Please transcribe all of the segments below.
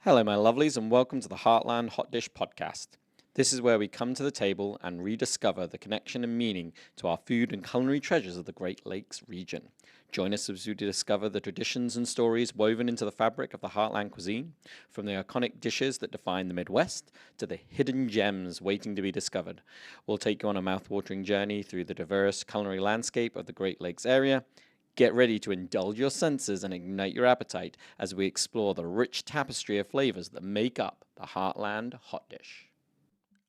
Hello, my lovelies, and welcome to the Heartland Hot Dish podcast. This is where we come to the table and rediscover the connection and meaning to our food and culinary treasures of the Great Lakes region. Join us as we discover the traditions and stories woven into the fabric of the Heartland cuisine, from the iconic dishes that define the Midwest to the hidden gems waiting to be discovered. We'll take you on a mouth-watering journey through the diverse culinary landscape of the Great Lakes area. Get ready to indulge your senses and ignite your appetite as we explore the rich tapestry of flavors that make up the Heartland Hot Dish.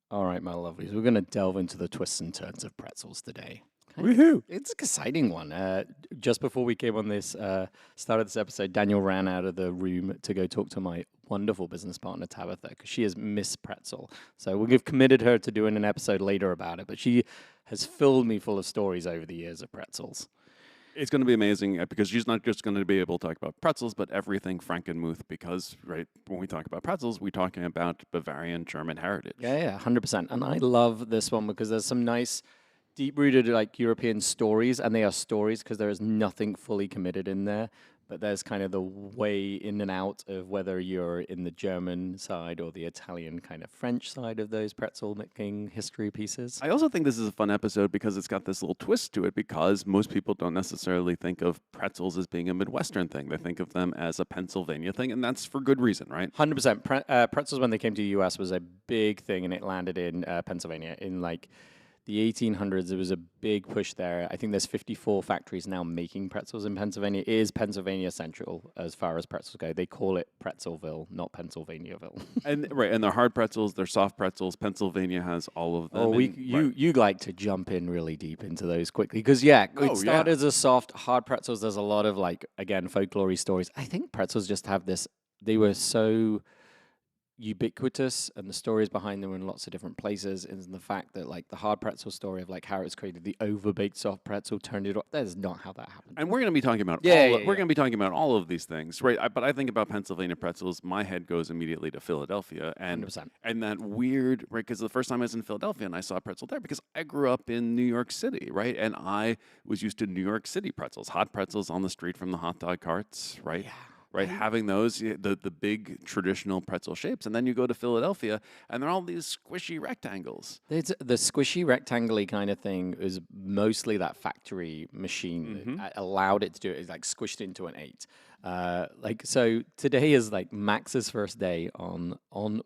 All right, my lovelies, we're going to delve into the twists and turns of pretzels today. Woohoo! It's an exciting one. Just before we came on this, started this episode, Daniel ran out of the room to go talk to my wonderful business partner, Tabitha, because she is Miss Pretzel. So we've committed her to doing an episode later about it, but she has filled me full of stories over the years of pretzels. It's going to be amazing because she's not just going to be able to talk about pretzels, but everything Frankenmuth. Because right when we talk about pretzels, we're talking about Bavarian German heritage. Yeah, 100%. And I love this one because there's some nice, deep-rooted like European stories, and they are stories because there is nothing fully committed in there. But there's kind of the way in and out of whether you're in the German side or the Italian kind of French side of those pretzel making history pieces. I also think this is a fun episode because it's got this little twist to it because most people don't necessarily think of pretzels as being a Midwestern thing. They think of them as a Pennsylvania thing, and that's for good reason, right? 100%. Pretzels, when they came to the U.S., was a big thing, and it landed in Pennsylvania in like the 1800s. There was a big push there. I think there's 54 factories now making pretzels in Pennsylvania. It is Pennsylvania central as far as pretzels go. They call it Pretzelville, not Pennsylvaniaville. And they're hard pretzels, they're soft pretzels. Pennsylvania has all of them. Oh, you like to jump in really deep into those quickly because it started as a soft, hard pretzels. There's a lot of like again folklore stories. I think pretzels just have this. They were so ubiquitous, and the stories behind them were in lots of different places. And the fact that like the hard pretzel story of like how it was created, the overbaked soft pretzel turned it off. That is not how that happened. And we're going to be talking about we're going to be talking about all of these things, right? But I think about Pennsylvania pretzels, my head goes immediately to Philadelphia, and 100%. and that weird, right? Because the first time I was in Philadelphia and I saw a pretzel there, because I grew up in New York City, right? And I was used to New York City pretzels, hot pretzels on the street from the hot dog carts, right? Yeah. Right, having those, the big traditional pretzel shapes. And then you go to Philadelphia, and they're all these squishy rectangles. It's the squishy rectangle kind of thing is mostly that factory machine that allowed it to do it. It's like squished into an 8. So today is like Max's first day on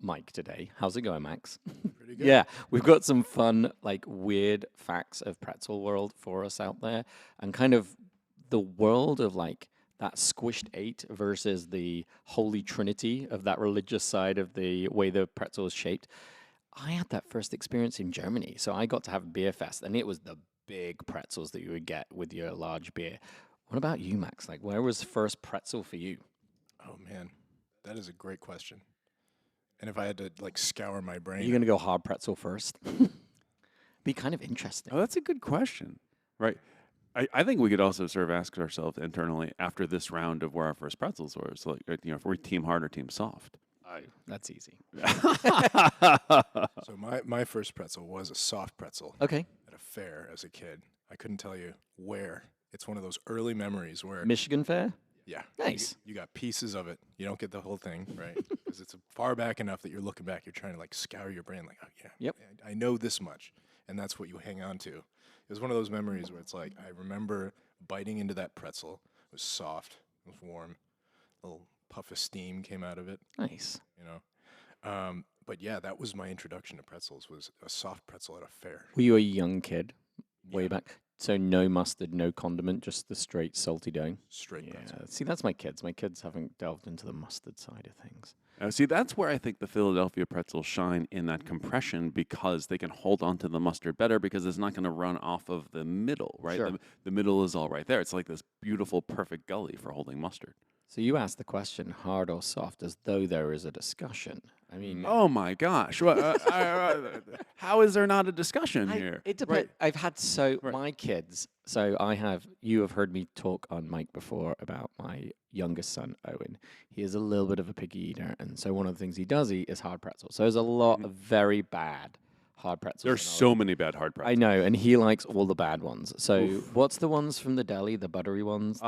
mic today. How's it going, Max? Pretty good. Yeah, we've got some fun, like weird facts of pretzel world for us out there, and kind of the world of like that squished 8 versus the holy trinity of that religious side of the way the pretzel is shaped. I had that first experience in Germany. So I got to have a beer fest, and it was the big pretzels that you would get with your large beer. What about you, Max? Like, where was the first pretzel for you? Oh man, that is a great question. And if I had to like scour my brain, You're going to go hard pretzel first? Be kind of interesting. Oh, that's a good question, right? I think we could also sort of ask ourselves internally after this round of where our first pretzels were. So, like, if we're team hard or team soft. That's easy. so my first pretzel was a soft pretzel Okay. at a fair as a kid. I couldn't tell you where. It's one of those early memories where Michigan Fair? yeah, Nice. You got pieces of it. You don't get the whole thing, right? Because it's far back enough that you're looking back. You're trying to like scour your brain, like, oh yeah, Yep. I know this much, and that's what you hang on to. It was one of those memories where it's like I remember biting into that pretzel. It was soft. It was warm. A little puff of steam came out of it. Nice. You know, but yeah, that was my introduction to pretzels. Was a soft pretzel at a fair. Were you a young kid way Yeah. back? So no mustard, no condiment, just the straight salty dough? Straight pretzel. See, that's my kids. My kids haven't delved into the mustard side of things. See, that's where I think the Philadelphia pretzels shine in that compression because they can hold on to the mustard better because it's not going to run off of the middle, right? Sure. The middle is all right there. It's like this beautiful, perfect gully for holding mustard. So you asked the question, hard or soft, as though there is a discussion. I mean, Oh my gosh! How is there not a discussion here? it depends. I've had Right. my kids. So you have heard me talk on mic before about my youngest son, Owen. He is a little bit of a picky eater. And so one of the things he does eat is hard pretzels. So there's a lot of very bad hard pretzels. There's in our so many bad hard I pretzels. know, and he likes all the bad ones. So Oof. what's the ones from the deli, the buttery ones?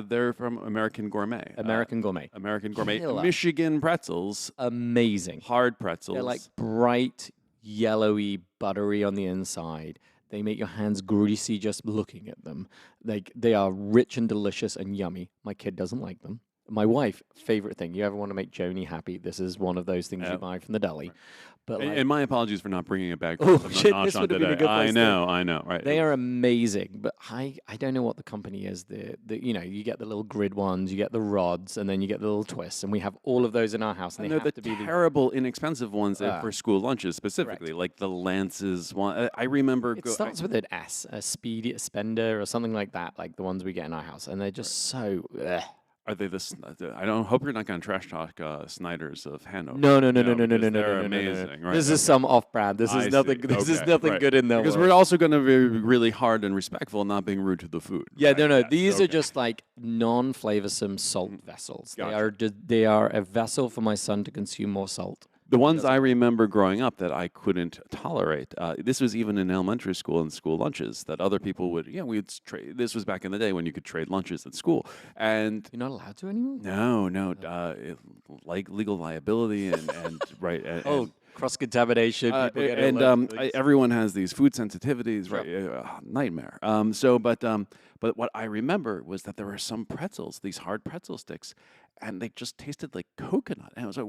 They're from American Gourmet. American Gourmet. American Gourmet. Killer. Michigan pretzels. Amazing. Hard pretzels. They're like bright, yellowy, buttery on the inside. They make your hands greasy just looking at them. Like they are rich and delicious and yummy. My kid doesn't like them. My wife, favorite thing. You ever want to make Joni happy? This is one of those things you Yep. buy from the deli. But like, And my apologies for not bringing it back. Oh, from shit, Nosh this on would have been a today. good place to- I know, right? they are amazing. But I don't know what the company is. The you get the little grid ones, you get the rods, and then you get the little twists. And we have all of those in our house. And And they they're have the to be terrible, inexpensive ones Ah. for school lunches specifically, like the Lance's one. I remember. It starts with an S, a speedy, a spender, or something like that, like the ones we get in our house, and they're just so. Ugh. Are they the? I don't hope you're not going to trash talk Snyder's of Hanover. No, because no, they're no. amazing. Right? This is some off-brand. This is I nothing. see. This is Okay, nothing right. good in there. Because we're also going to be really hard and respectful, not being rude to the food. Yeah, right? no. Yes, These are okay. just like non-flavorsome salt vessels. Gotcha. They are a vessel for my son to consume more salt. The ones I remember growing up that I couldn't tolerate. This was even in elementary school and school lunches that other people would. Yeah, we'd trade. This was back in the day when you could trade lunches at school, and You're not allowed to anymore. no, like legal liability and right. Oh, cross-contamination. people get allergic. Everyone has these food sensitivities, Sure. right? Nightmare. But what I remember was that there were some pretzels, these hard pretzel sticks, and they just tasted like coconut. And I was like,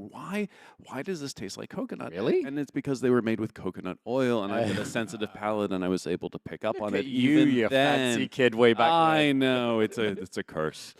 why does this taste like coconut? Really? And it's because they were made with coconut oil, and I had a sensitive palate, and I was able to pick up on Look it. at you, Even you then, fancy kid way back I then. know it's a curse.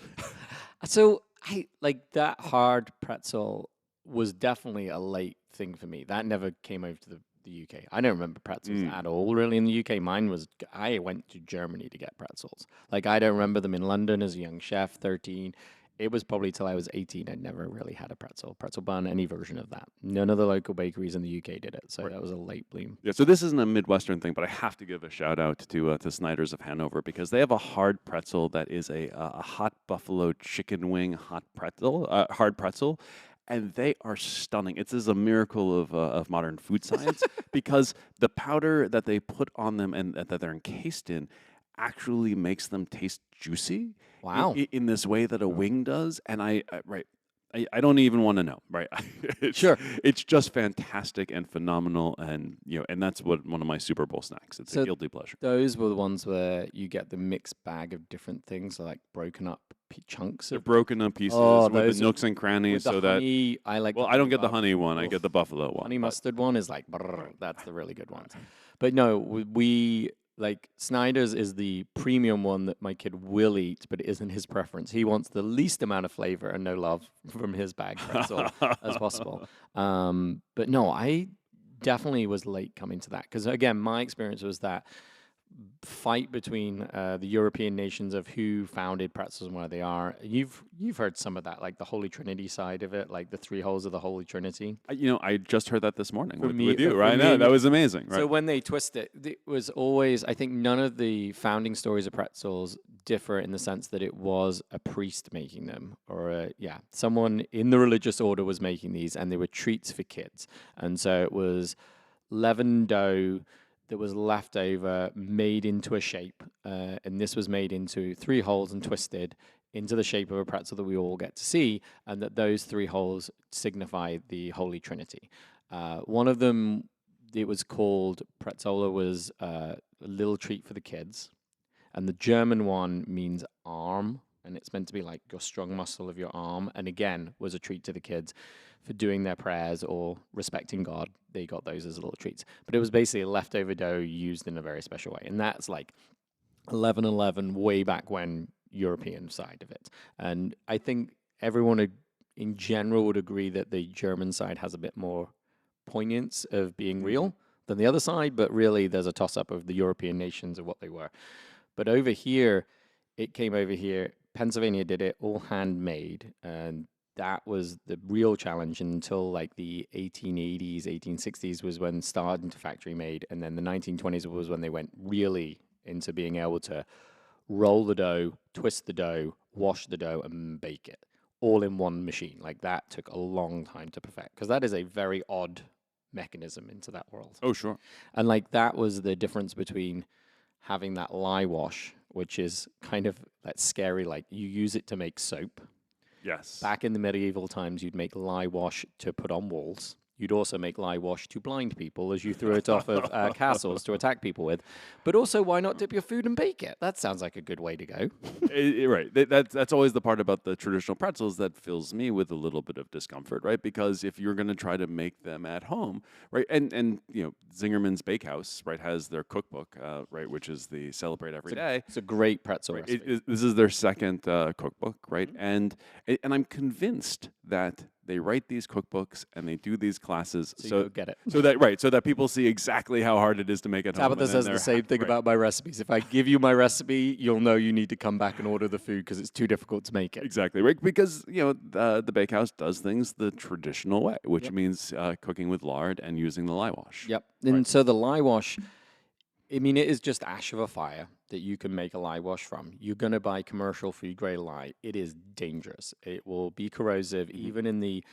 So I like that hard pretzel was definitely a late thing for me. That never came over to the UK. I don't remember pretzels at all really in the UK. Mine was I went to Germany to get pretzels. Like I don't remember them in London as a young chef, 13. It was probably till I was 18. I'd never really had a pretzel bun, any version of that. None of the local bakeries in the UK did it. So that was a late bloom. Yeah, so this isn't a Midwestern thing, but I have to give a shout out to Snyder's of Hanover because they have a hard pretzel that is a hot buffalo chicken wing hard pretzel, and they are stunning. It's a miracle of modern food science because the powder that they put on them and that they're encased in actually makes them taste juicy. Wow. In this way that a wing does, and I don't even want to know, right? Sure. It's just fantastic and phenomenal, and and that's one of my Super Bowl snacks. It's So a guilty pleasure. Those were the ones where you get the mixed bag of different things, like broken up chunks They're of broken up pieces Oh, with those the are- nooks and crannies, with the so that honey. I like. well, the I don't get the buff- honey one. I Oof. get the buffalo one. Honey but- mustard one is like brrr, that's the really good ones. But no, we like Snyder's is the premium one that my kid will eat, but it isn't his preference. He wants the least amount of flavor and no love from his bag pretzel as possible. But no, I definitely was late coming to that because again, my experience was that fight between the European nations of who founded pretzels and where they are. You've heard some of that, like the Holy Trinity side of it, like the three holes of the Holy Trinity. I just heard that this morning with me- you, for right? me No, and that you- was amazing, right? So when they twist it, it was always, I think none of the founding stories of pretzels differ in the sense that it was a priest making them or someone in the religious order was making these and they were treats for kids. And so it was leavened dough that was left over, made into a shape. And this was made into three holes and twisted into the shape of a pretzel that we all get to see, and that those three holes signify the Holy Trinity. One of them, it was called Pretzola, was a little treat for the kids. And the German one means arm, and it's meant to be like your strong muscle of your arm. And again, was a treat to the kids for doing their prayers or respecting God. They got those as little treats. But it was basically a leftover dough used in a very special way. And that's like 1111, way back when, European side of it. And I think everyone in general would agree that the German side has a bit more poignance of being real than the other side. But really, there's a toss-up of the European nations of what they were. But over here, it came over here. Pennsylvania did it all handmade, and that was the real challenge until like the 1880s, 1860s was when started into factory made, and then the 1920s was when they went really into being able to roll the dough, twist the dough, wash the dough, and bake it all in one machine. Like that took a long time to perfect because that is a very odd mechanism into that world. Oh, sure. And like that was the difference between having that lye wash, which is kind of that scary, like you use it to make soap. Yes. Back in the medieval times, you'd make lye wash to put on walls. You'd also make lye wash to blind people as you threw it off of castles to attack people with. But also, why not dip your food and bake it? That sounds like a good way to go. Right. That's always the part about the traditional pretzels that fills me with a little bit of discomfort, right? Because if you're going to try to make them at home, right, and Zingerman's Bakehouse, right, has their cookbook, right, which is the Celebrate Every Day. It's a great pretzel Right. recipe. This is their second cookbook, right? And I'm convinced that they write these cookbooks and they do these classes So you go get it. so that people see exactly how hard it is to make it home. Tabitha says the same thing about my recipes. If I give you my recipe, you'll know you need to come back and order the food because it's too difficult to make it. Exactly, right? Because the bakehouse does things the traditional way, which means cooking with lard and using the lye wash. Yep. And so the lye wash, I mean, it is just ash of a fire that you can make a lye wash from. You're going to buy commercial food grade lye. It is dangerous. It will be corrosive. Even in the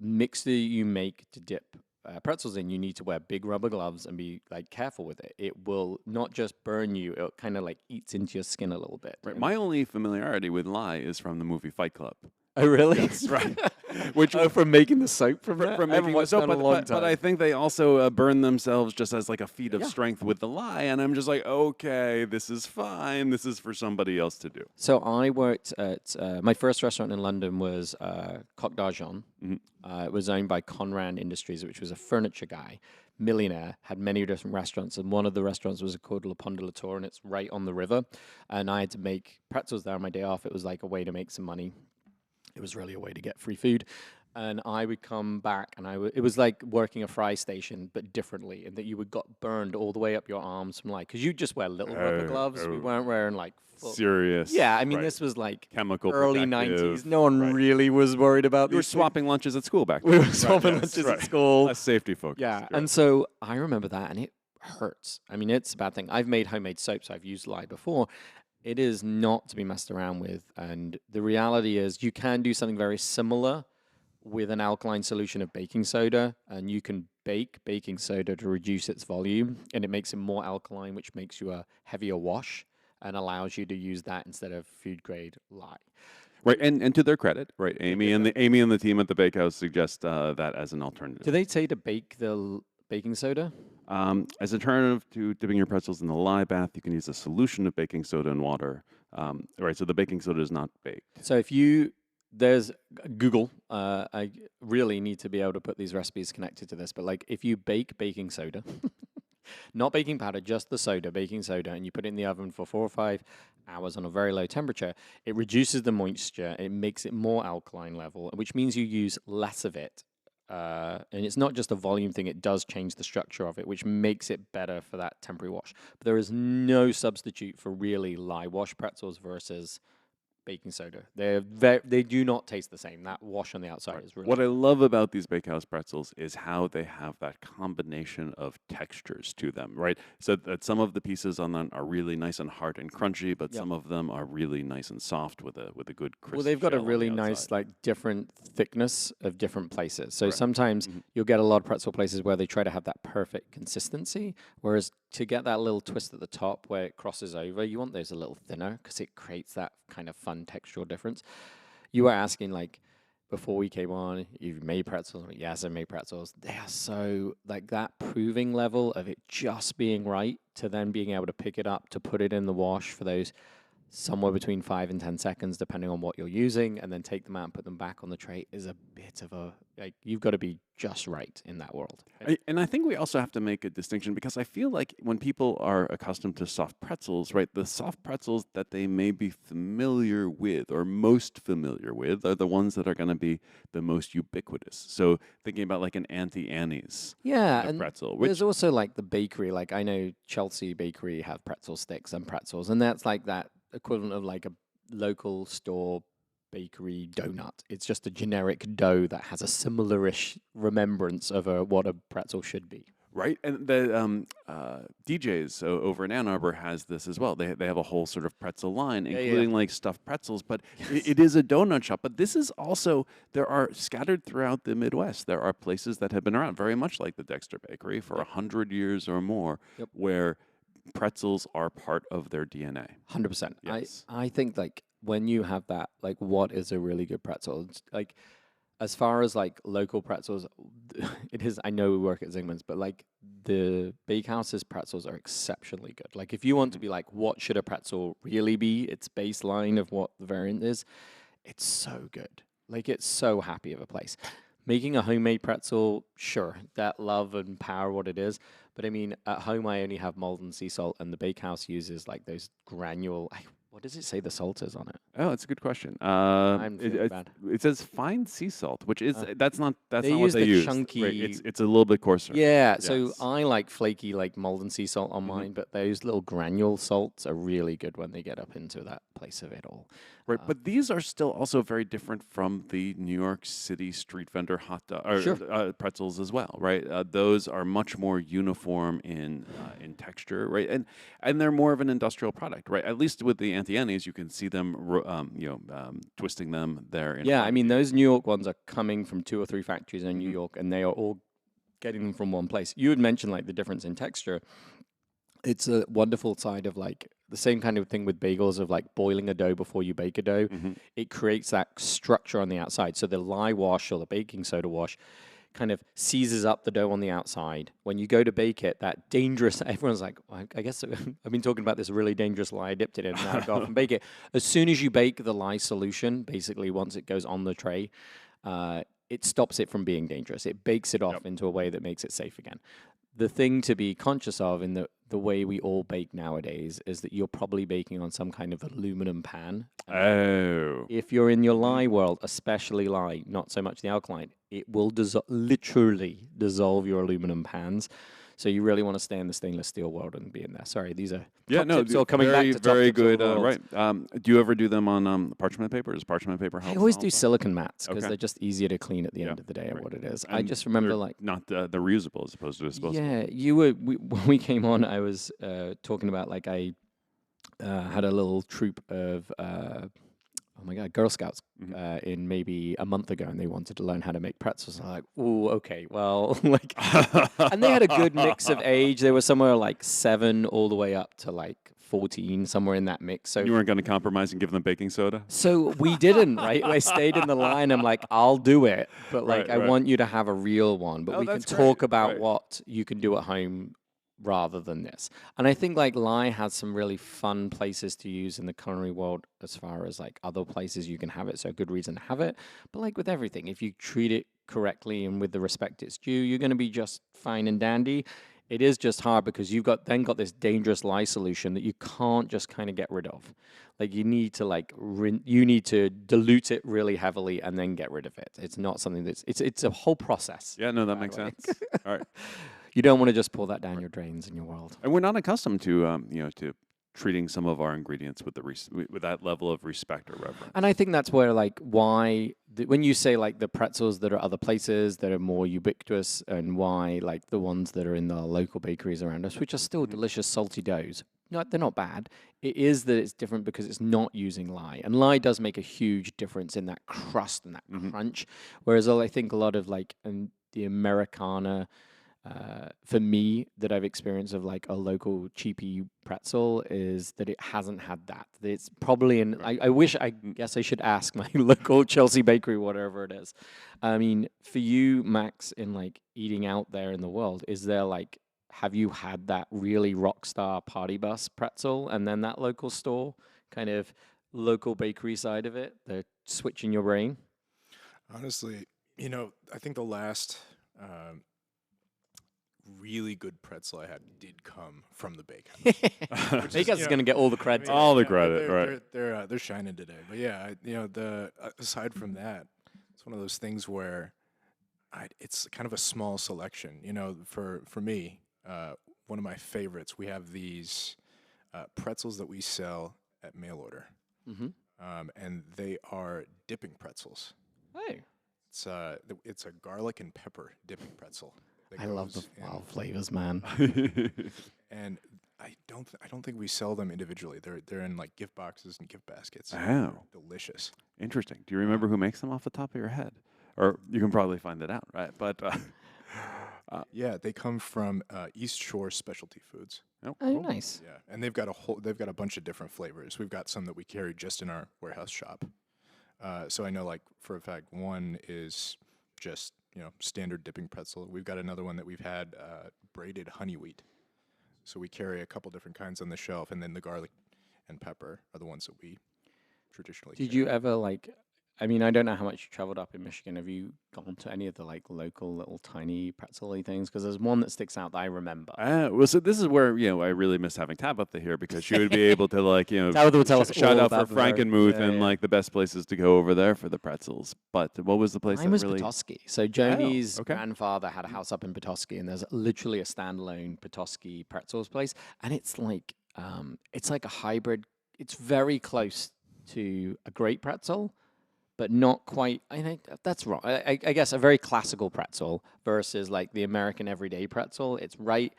mix that you make to dip pretzels in, you need to wear big rubber gloves and be like careful with it. It will not just burn you, it kind of like eats into your skin a little bit. Right. My only familiarity with lye is from the movie Fight Club. Oh, really? That's right. Which from making the soap from that? From I haven't making watched soap, that in a long but I time. think they also burn themselves just as like a feat of strength with the lye, and I'm just like, okay, this is fine. This is for somebody else to do. So I worked at my first restaurant in London was Coq d'Argent. It was owned by Conran Industries, which was a furniture guy, millionaire, had many different restaurants, and one of the restaurants was called Le Pont de la Tour, and it's right on the river. And I had to make pretzels there on my day off. It was like a way to make some money. It was really a way to get free food. And I would come back, and it was like working a fry station, but differently, in that you would got burned all the way up your arms from because you just wear little rubber gloves. We weren't wearing like full. Serious. Yeah, I mean, right. this was like Chemical early protective, 90s. No one really was worried about We were these things. swapping lunches at school back then. We were swapping lunches at school. Less safety focused. Yeah, and so I remember that, and it hurts. I mean, it's a bad thing. I've made homemade soaps. I've used lye before. It is not to be messed around with, and the reality is you can do something very similar with an alkaline solution of baking soda, and you can bake baking soda to reduce its volume, and it makes it more alkaline, which makes you a heavier wash and allows you to use that instead of food grade lye. Right, and to their credit, right, Amy and the team at the Bakehouse suggest that as an alternative. Do they say to bake the baking soda? As an alternative to dipping your pretzels in the lye bath, you can use a solution of baking soda and water. Right, so the baking soda is not baked. So there's Google. I really need to be able to put these recipes connected to this, but like if you bake baking soda, not baking powder, just the soda, baking soda, and you put it in the oven for 4 or 5 hours on a very low temperature, it reduces the moisture, it makes it more alkaline level, which means you use less of it. And it's not just a volume thing, it does change the structure of it, which makes it better for that temporary wash. But there is no substitute for really lye wash pretzels versus baking soda. They do not taste the same. That wash on the outside is really What I love about these Bakehouse pretzels is how they have that combination of textures to them, right? So that some of the pieces on them are really nice and hard and crunchy, but some of them are really nice and soft with a good crisp. Well, they've got a shell on the really nice, outside. like, different thickness of different places. So sometimes you'll get a lot of pretzel places where they try to have that perfect consistency, whereas to get that little twist at the top where it crosses over, you want those a little thinner because it creates that kind of fun textural difference. You were asking, like, before we came on, you've made pretzels. Yes, I made pretzels. They are so, like, that proving level of it just being right to then being able to pick it up, to put it in the wash for those somewhere between 5 and 10 seconds, depending on what you're using, and then take them out and put them back on the tray is a bit of a, like, you've got to be just right in that world. And I think we also have to make a distinction because I feel like when people are accustomed to soft pretzels, right, the soft pretzels that they may be familiar with or most familiar with are the ones that are going to be the most ubiquitous. So thinking about like an Auntie Annie's and pretzel. there's also like the bakery, like I know Chelsea Bakery have pretzel sticks and pretzels, and that's like that equivalent of like a local store bakery donut. It's just a generic dough that has a similar-ish remembrance of what a pretzel should be. Right, and the DJs over in Ann Arbor has this as well. They have a whole sort of pretzel line, Yeah, including like stuffed pretzels. But it is a donut shop. But this is also there are scattered throughout the Midwest. There are places that have been around, very much like the Dexter Bakery, for 100 years or more, Yep. where pretzels are part of their DNA. 100%. Yes. I think like when you have that, like what is a really good pretzel? It's like as far as like local pretzels, it is. I know we work at Zingman's, but like the bakehouse's pretzels are exceptionally good. Like if you want to be like, what should a pretzel really be? Its baseline of what the variant is. It's so good. Like it's so happy of a place. Making a homemade pretzel, sure, that love and power what it is. But I mean, at home I only have Malden sea salt, and the bakehouse uses like those granule. What does it say the salt is on it? Oh, that's a good question. I'm feeling bad. It says fine sea salt, which is that's not They what use they the use. chunky- Right, it's a little bit coarser. Yeah, so Yes. I like flaky, like Malden sea salt on mine, but those little granule salts are really good when they get up into that place of it all. Right, but these are still also very different from the New York City street vendor hot dog or Sure. pretzels as well, right? Those are much more uniform in texture, right? And they're more of an industrial product, right? At least with the Auntie Annie's, you can see them, twisting them there. In Yeah, front I of mean, you. those New York ones are coming from 2 or 3 factories in New Mhm. York, and they are all getting them from one place. You had mentioned like the difference in texture. It's a wonderful side of like the same kind of thing with bagels of like boiling a dough before you bake a dough. Mhm. It creates that structure on the outside. So the lye wash or the baking soda wash kind of seizes up the dough on the outside. When you go to bake it, that dangerous, everyone's like, well, I guess I've been talking about this really dangerous lye, I dipped it in, and now I go off and bake it. As soon as you bake the lye solution, basically once it goes on the tray, it stops it from being dangerous. It bakes it off Yep. into a way that makes it safe again. The thing to be conscious of in the way we all bake nowadays is that you're probably baking on some kind of aluminum pan. Oh. If you're in your lye world, especially lye, not so much the alkaline, it will literally dissolve your aluminum pans. So you really want to stay in the stainless steel world and be in there. Sorry, these are Yeah, top no, tips all coming very, back to top very tips all good. over the world. Right. Do you ever do them on parchment paper? Does parchment paper help? I always solve do that? silicon mats because Okay. they're just easier to clean at the Yeah, end of the day, or right. what it is. I And just remember they're like not the reusable as opposed to disposable. yeah, you were when we came on. I was talking about like I had a little troop of oh my god, Girl Scouts in maybe a month ago, and they wanted to learn how to make pretzels. I'm like, oh, okay, well, like, and they had a good mix of age. They were somewhere like 7 all the way up to like 14, somewhere in that mix. So You weren't going to compromise and give them baking soda? so we didn't, right? I stayed in the line. I'm like, I'll do it, but like, Right, I right. want you to have a real one. But Oh, we can that's talk great, about right. what you can do at home rather than this. And I think like lye has some really fun places to use in the culinary world as far as like other places you can have it. So a good reason to have it. But like with everything, if you treat it correctly and with the respect it's due, you're going to be just fine and dandy. It is just hard because you've got this dangerous lye solution that you can't just kind of get rid of. Like you need to you need to dilute it really heavily and then get rid of it. It's not something it's a whole process. Yeah, no, that by makes the way. sense. All right. You don't want to just pour that down your drains in your world. And we're not accustomed to, to treating some of our ingredients with with that level of respect or reverence. And I think that's where, like, why when you say like the pretzels that are other places that are more ubiquitous, and why like the ones that are in the local bakeries around us, which are still delicious salty doughs, no, they're not bad. It is that it's different because it's not using lye, and lye does make a huge difference in that crust and that crunch. Whereas I think a lot of like the Americana. For me, that I've experienced of like a local cheapy pretzel is that it hasn't had that. It's probably in. I guess I should ask my local Chelsea bakery, whatever it is. I mean, for you, Max, in like eating out there in the world, is there like, have you had that really rock star party bus pretzel and then that local store kind of local bakery side of it, the switch in your brain? Honestly, I think the last really good pretzel I had did come from the bakehouse. Bakehouse is going to get all the credit. All the yeah, credit, they're shining today. But yeah, aside from that, it's one of those things where it's kind of a small selection. For me, one of my favorites. We have these pretzels that we sell at mail order, and they are dipping pretzels. Hey. It's a garlic and pepper dipping pretzel. that I love the goes in, wild flavors, man. and I don't think we sell them individually. They're in like gift boxes and gift baskets. Oh, They're delicious. interesting. Do you remember who makes them off the top of your head? Or you can probably find it out, right? But Yeah, they come from East Shore Specialty Foods. oh, Oh, cool. nice. Yeah, and they've got a bunch of different flavors. We've got some that we carry just in our warehouse shop. So I know, like for a fact, one is just standard dipping pretzel. We've got another one that we've had braided honey wheat. So we carry a couple different kinds on the shelf, and then the garlic and pepper are the ones that we traditionally. Did carry. you ever like? I mean, I don't know how much you traveled up in Michigan. Have you gone to any of the like local little tiny pretzel-y things? Because there's one that sticks out that I remember. Well, so this is where I really miss having Tabitha here because she would be able to like Tabitha would tell us shout all out for about Bavaria. Frankenmuth Yeah, and yeah. like the best places to go over there for the pretzels. But what was the place Mine that was really? Petoskey. So Joni's okay. grandfather had a house up in Petoskey, and there's literally a standalone Petoskey pretzels place, and it's like a hybrid. It's very close to a great pretzel, but not quite. I think that's wrong. I guess a very classical pretzel versus like the American everyday pretzel. It's right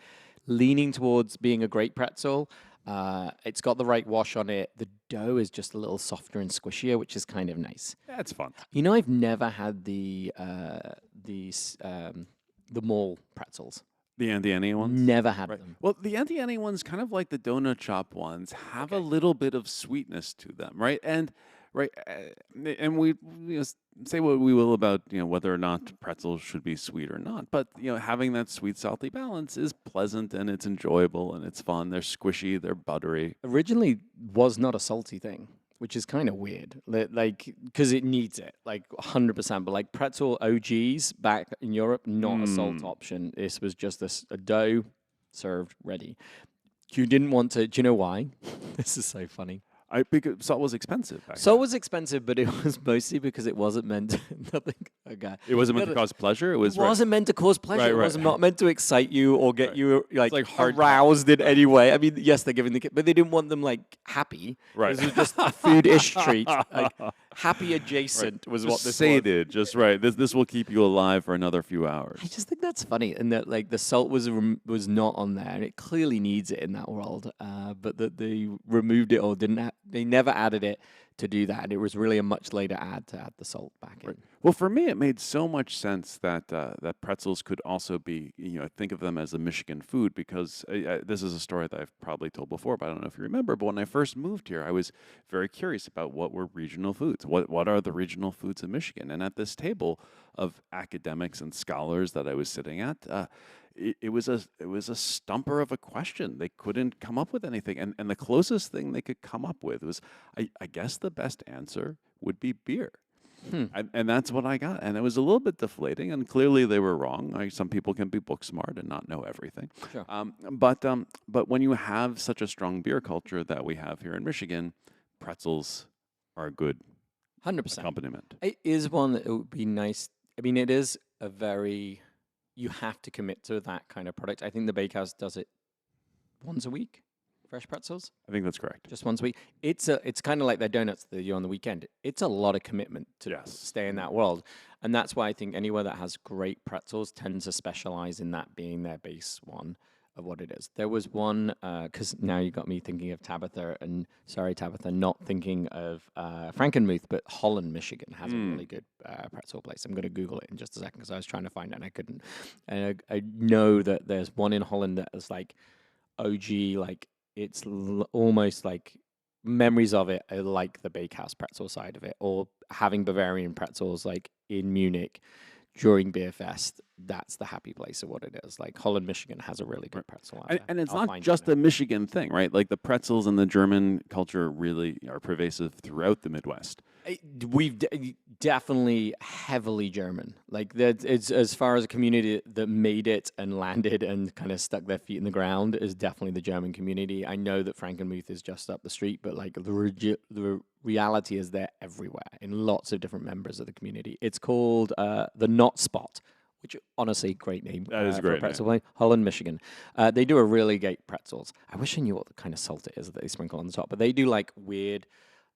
leaning towards being a great pretzel. It's got the right wash on it. The dough is just a little softer and squishier, which is kind of nice. That's fun. I've never had the mall pretzels. The Auntie Annie ones. Never had Right. them. Well, the Auntie Annie ones, kind of like the donut shop ones, have a Okay. little bit of sweetness to them, right? And and we say what we will about whether or not pretzels should be sweet or not, but having that sweet salty balance is pleasant and it's enjoyable and it's fun. They're squishy, they're buttery. Originally was not a salty thing, which is kind of weird. Like, because it needs it, like 100%. But like pretzel OGs back in Europe, not a salt option. This was just a dough served ready. You didn't want to. Do you know why? This is so funny. Because salt was expensive. Back Salt was expensive, but it was mostly because it wasn't meant to, nothing. Okay. It wasn't meant No, to cause pleasure. It was It wasn't meant to cause pleasure. Right, It right. was not meant to excite you or get you like hard aroused in any way. I mean, yes, they're giving the kid, but they didn't want them like happy. Right. This was just a food-ish treat. Like happy adjacent was what just this was. sated. Just right. This will keep you alive for another few hours. I just think that's funny, and that like the salt was not on there, and it clearly needs it in that world. But that they removed it or didn't. They never added it to do that, and it was really a much later add to add the salt back in. Well, for me, it made so much sense that that pretzels could also be, think of them as a Michigan food because this is a story that I've probably told before, but I don't know if you remember. But when I first moved here, I was very curious about what were regional foods. What are the regional foods of Michigan? And at this table of academics and scholars that I was sitting at, it was a stumper of a question. They couldn't come up with anything, and the closest thing they could come up with was, I guess the best answer would be beer. And that's what I got. And it was a little bit deflating, and clearly they were wrong. Some people can be book smart and not know everything. Sure. But when you have such a strong beer culture that we have here in Michigan, pretzels are a good 100%. accompaniment. It is one that it would be nice. I mean, it is a very. You have to commit to that kind of product. I think the bakehouse does it once a week. Fresh pretzels, I think that's correct. just once a week. It's kind of like their donuts that you do on the weekend. It's a lot of commitment to Yes. stay in that world, and that's why I think anywhere that has great pretzels tends to specialize in that being their base one of what it is. There was one because now you got me thinking of Tabitha, and sorry Tabitha, not thinking of Frankenmuth, but Holland, Michigan has a really good pretzel place. I'm going to Google it in just a second because I was trying to find it and I couldn't. And I know that there's one in Holland that is like OG, like it's almost like memories of it are like the bakehouse pretzel side of it, or having Bavarian pretzels like in Munich during Beer Fest. That's the happy place of what it is. Like Holland, Michigan has a really good pretzel out there. And it's I'll not find it just now. a Michigan thing, right? Like the pretzels and the German culture really are pervasive throughout the Midwest. We've definitely heavily German. Like that, it's as far as a community that made it and landed and kind of stuck their feet in the ground is definitely the German community. I know that Frankenmuth is just up the street, but like the reality is they're everywhere in lots of different members of the community. It's called the Not Spot, which honestly, great name. That is a for great pretzel place. Holland, Michigan. They do a really great pretzels. I wish I knew what the kind of salt it is that they sprinkle on the top, but they do like weird,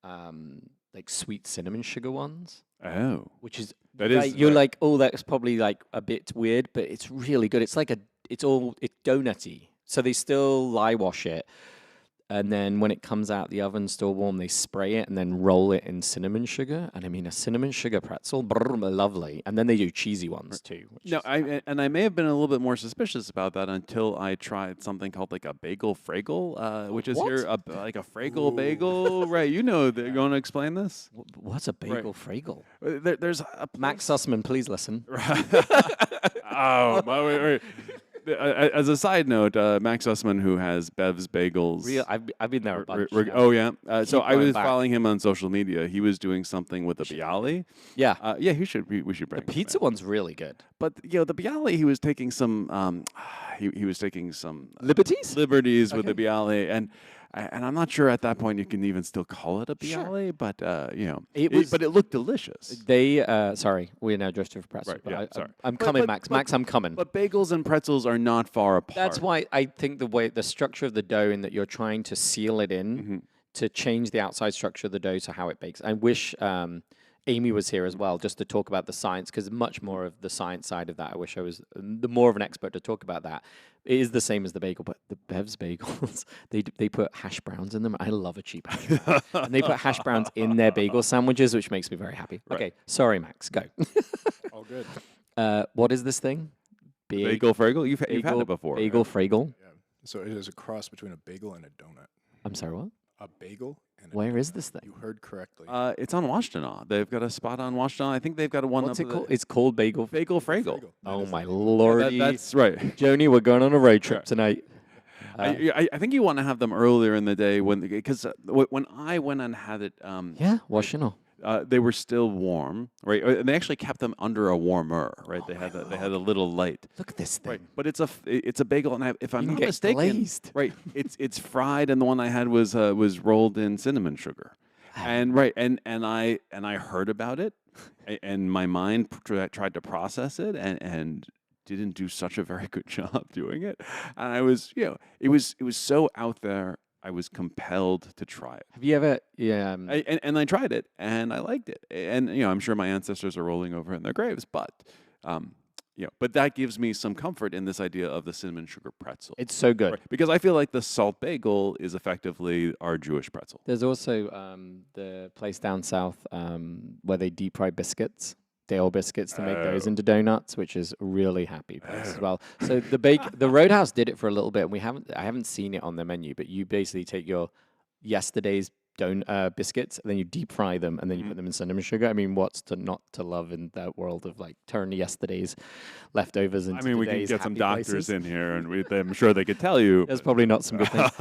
like sweet cinnamon sugar ones, Oh. which is That Right, is you're right. like, oh, that's probably like a bit weird, but it's really good. It's like it's donutty. So they still lye wash it, and then when it comes out the oven still warm, they spray it and then roll it in cinnamon sugar. And I mean, a cinnamon sugar pretzel, brr, lovely. And then they do cheesy ones too. Which No, is I may have been a little bit more suspicious about that until I tried something called like a bagel fragel, which is What? here like a fragel Ooh. bagel, right? You know, they're going to explain this. What's a bagel fragel? There's a Max Sussman, please listen. oh, wait. As a side note, Max Sussman, who has Bev's Bagels. I've been there a bunch. Oh yeah. So Keep I was going back. following him on social media. He was doing something with the bialy. Yeah, Yeah, we should bring the him pizza in. one's really good. But the bialy, he was taking some he was taking some Liberties? liberties with the Okay. bialy, and I'm not sure at that point you can even still call it a Sure. bialy, but It but it looked delicious. They sorry, we're now drifting for pretzels. Right, but yeah, sorry. I'm But- coming, but- Max. but- Max, I'm coming. But bagels and pretzels are not far apart. That's why I think the structure of the dough, in that you're trying to seal it in Mhm. to change the outside structure of the dough to how it bakes. I wish Amy was here as well, just to talk about the science, because much more of the science side of that. I wish I was the more of an expert to talk about that. It is the same as the bagel, but the Bev's bagels, they put hash browns in them. I love a cheap hash brown. And they put hash browns in their bagel sandwiches, which makes me very happy. Right. Okay, sorry, Max, go. All good. What is this thing? Bagel fragel. You've had it before. Bagel fragel. Yeah. So it is a cross between a bagel and a donut. I'm sorry, what? A bagel and a Where is donut. this thing? You heard correctly. It's on Washtenaw. They've got a spot on Washtenaw. I think they've got one. What's up it the- called? It's called bagel. Bagel fragel. That Oh is the my name. lordy. That's right. Joni, we're going on a road trip tonight. I think you want to have them earlier in the day because when I went and had it, Yeah, washing. they were still warm, right? And they actually kept them under a warmer, right? Oh They had a little light, Look at this thing. right? But it's a bagel, and if I'm You can not get mistaken, glazed. right? It's fried, and the one I had was rolled in cinnamon sugar, Ah. and right, and I heard about it, and my mind tried to process it, and didn't do such a very good job doing it, and I was, it was so out there. I was compelled to try it. Have you ever? Yeah. And I tried it, and I liked it. And I'm sure my ancestors are rolling over in their graves, but but that gives me some comfort in this idea of the cinnamon sugar pretzel. It's so good. Right, because I feel like the salt bagel is effectively our Jewish pretzel. There's also the place down south where they deep fry biscuits, Dale biscuits, to make those Oh. into donuts, which is a really happy place as well. So the Roadhouse did it for a little bit, and I haven't seen it on the menu, but you basically take your yesterday's biscuits, and then you deep fry them, and then you put them in cinnamon sugar. I mean, what's not to love in that world of like turning yesterday's leftovers into I mean, we can today's get some happy doctors places? in here, and I'm sure they could tell you. There's probably not some good things.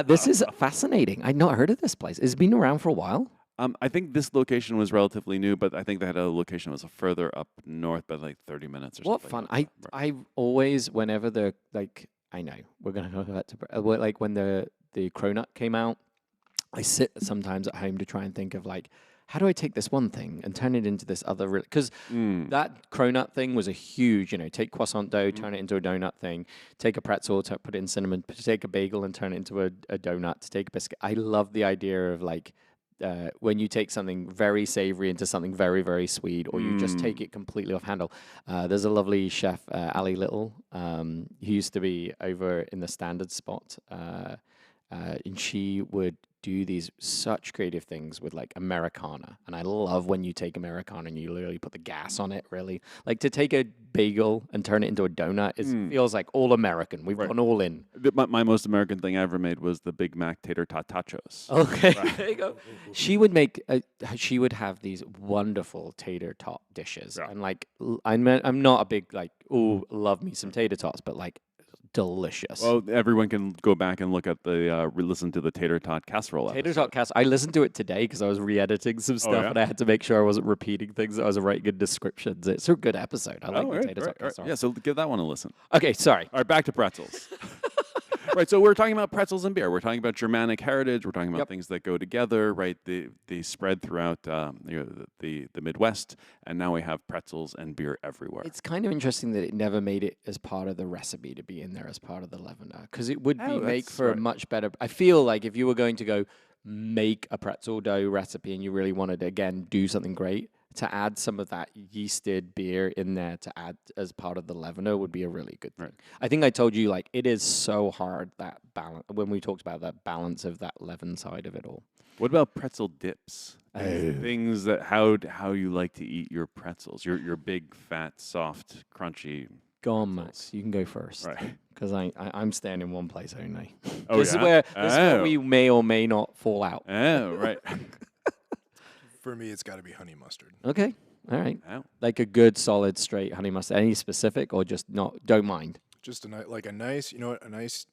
This is fascinating. I'd not heard of this place. It's been around for a while. I think this location was relatively new, but I think they had a location that was further up north by like 30 minutes or What something. fun! I always, whenever the I know we're gonna go back to like when the cronut came out, I sit sometimes at home to try and think of like, how do I take this one thing and turn it into this other? Because that cronut thing was a huge, take croissant dough, turn it into a donut thing, take a pretzel, put it in cinnamon, take a bagel and turn it into a donut, to take a biscuit. I love the idea of like, when you take something very savory into something very, very sweet, or you just take it completely off handle. There's a lovely chef, Ali Little, who used to be over in the Standard spot, and she would do these such creative things with like Americana. And I love when you take Americana and you literally put the gas on it, really. Like to take a bagel and turn it into a donut feels like all American. We've gone all in. My most American thing I ever made was the Big Mac tater tot tachos. Okay, there you go. She would make. She would have these wonderful tater tot dishes, and like I'm not a big like love me some tater tots, but like delicious. Well, everyone can go back and look at the listen to the tater tot casserole. Tater episode. tot cast. I listened to it today because I was re-editing some stuff, yeah? and I had to make sure I wasn't repeating things. I was writing good descriptions. It's a good episode. I like the tater tot casserole. Yeah, so give that one a listen. Okay, sorry. All right, back to pretzels. Right, so we're talking about pretzels and beer. We're talking about Germanic heritage. We're talking about things that go together, right? They spread throughout the Midwest, and now we have pretzels and beer everywhere. It's kind of interesting that it never made it as part of the recipe to be in there as part of the leavener, because it would be make that's for a right. much better. I feel like if you were going to go make a pretzel dough recipe and you really wanted to again do something great, to add some of that yeasted beer in there to add as part of the leavener would be a really good thing. Right. I think I told you, like, it is so hard, that balance, when we talked about that balance of that leaven side of it all. What about pretzel dips? Oh. Things that how you like to eat your pretzels, your big, fat, soft, crunchy. Go on, Max. You can go first. Right. Because I'm staying in one place only. Oh, This is yeah? where Oh. we may or may not fall out. Oh, right. For me, it's got to be honey mustard. Okay. All right. Oh. Like a good, solid, straight honey mustard. Any specific or just not? Don't mind. Just a nice, you know what, a nice,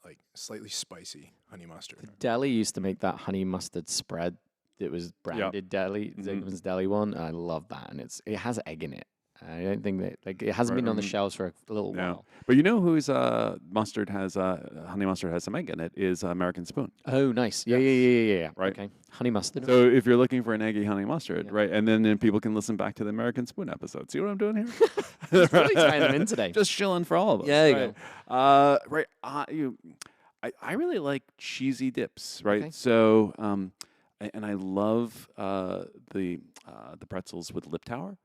like slightly spicy honey mustard. Deli used to make that honey mustard spread. It was branded Deli, Mhm. Zigman's Deli one. I love that, and it has egg in it. I don't think that it hasn't been on the shelves for a little No. while. But you know whose mustard has honey mustard has some egg in it is American Spoon. Oh, nice. Yeah. Right. Okay. Honey mustard. So if you're looking for an eggy honey mustard, Yeah. right, and then people can listen back to the American Spoon episode. See what I'm doing here? He's really tying them in today. Just shilling for all of us. Yeah, there you go. Right. I really like cheesy dips, right? Okay. So, and I love the pretzels with Liptauer,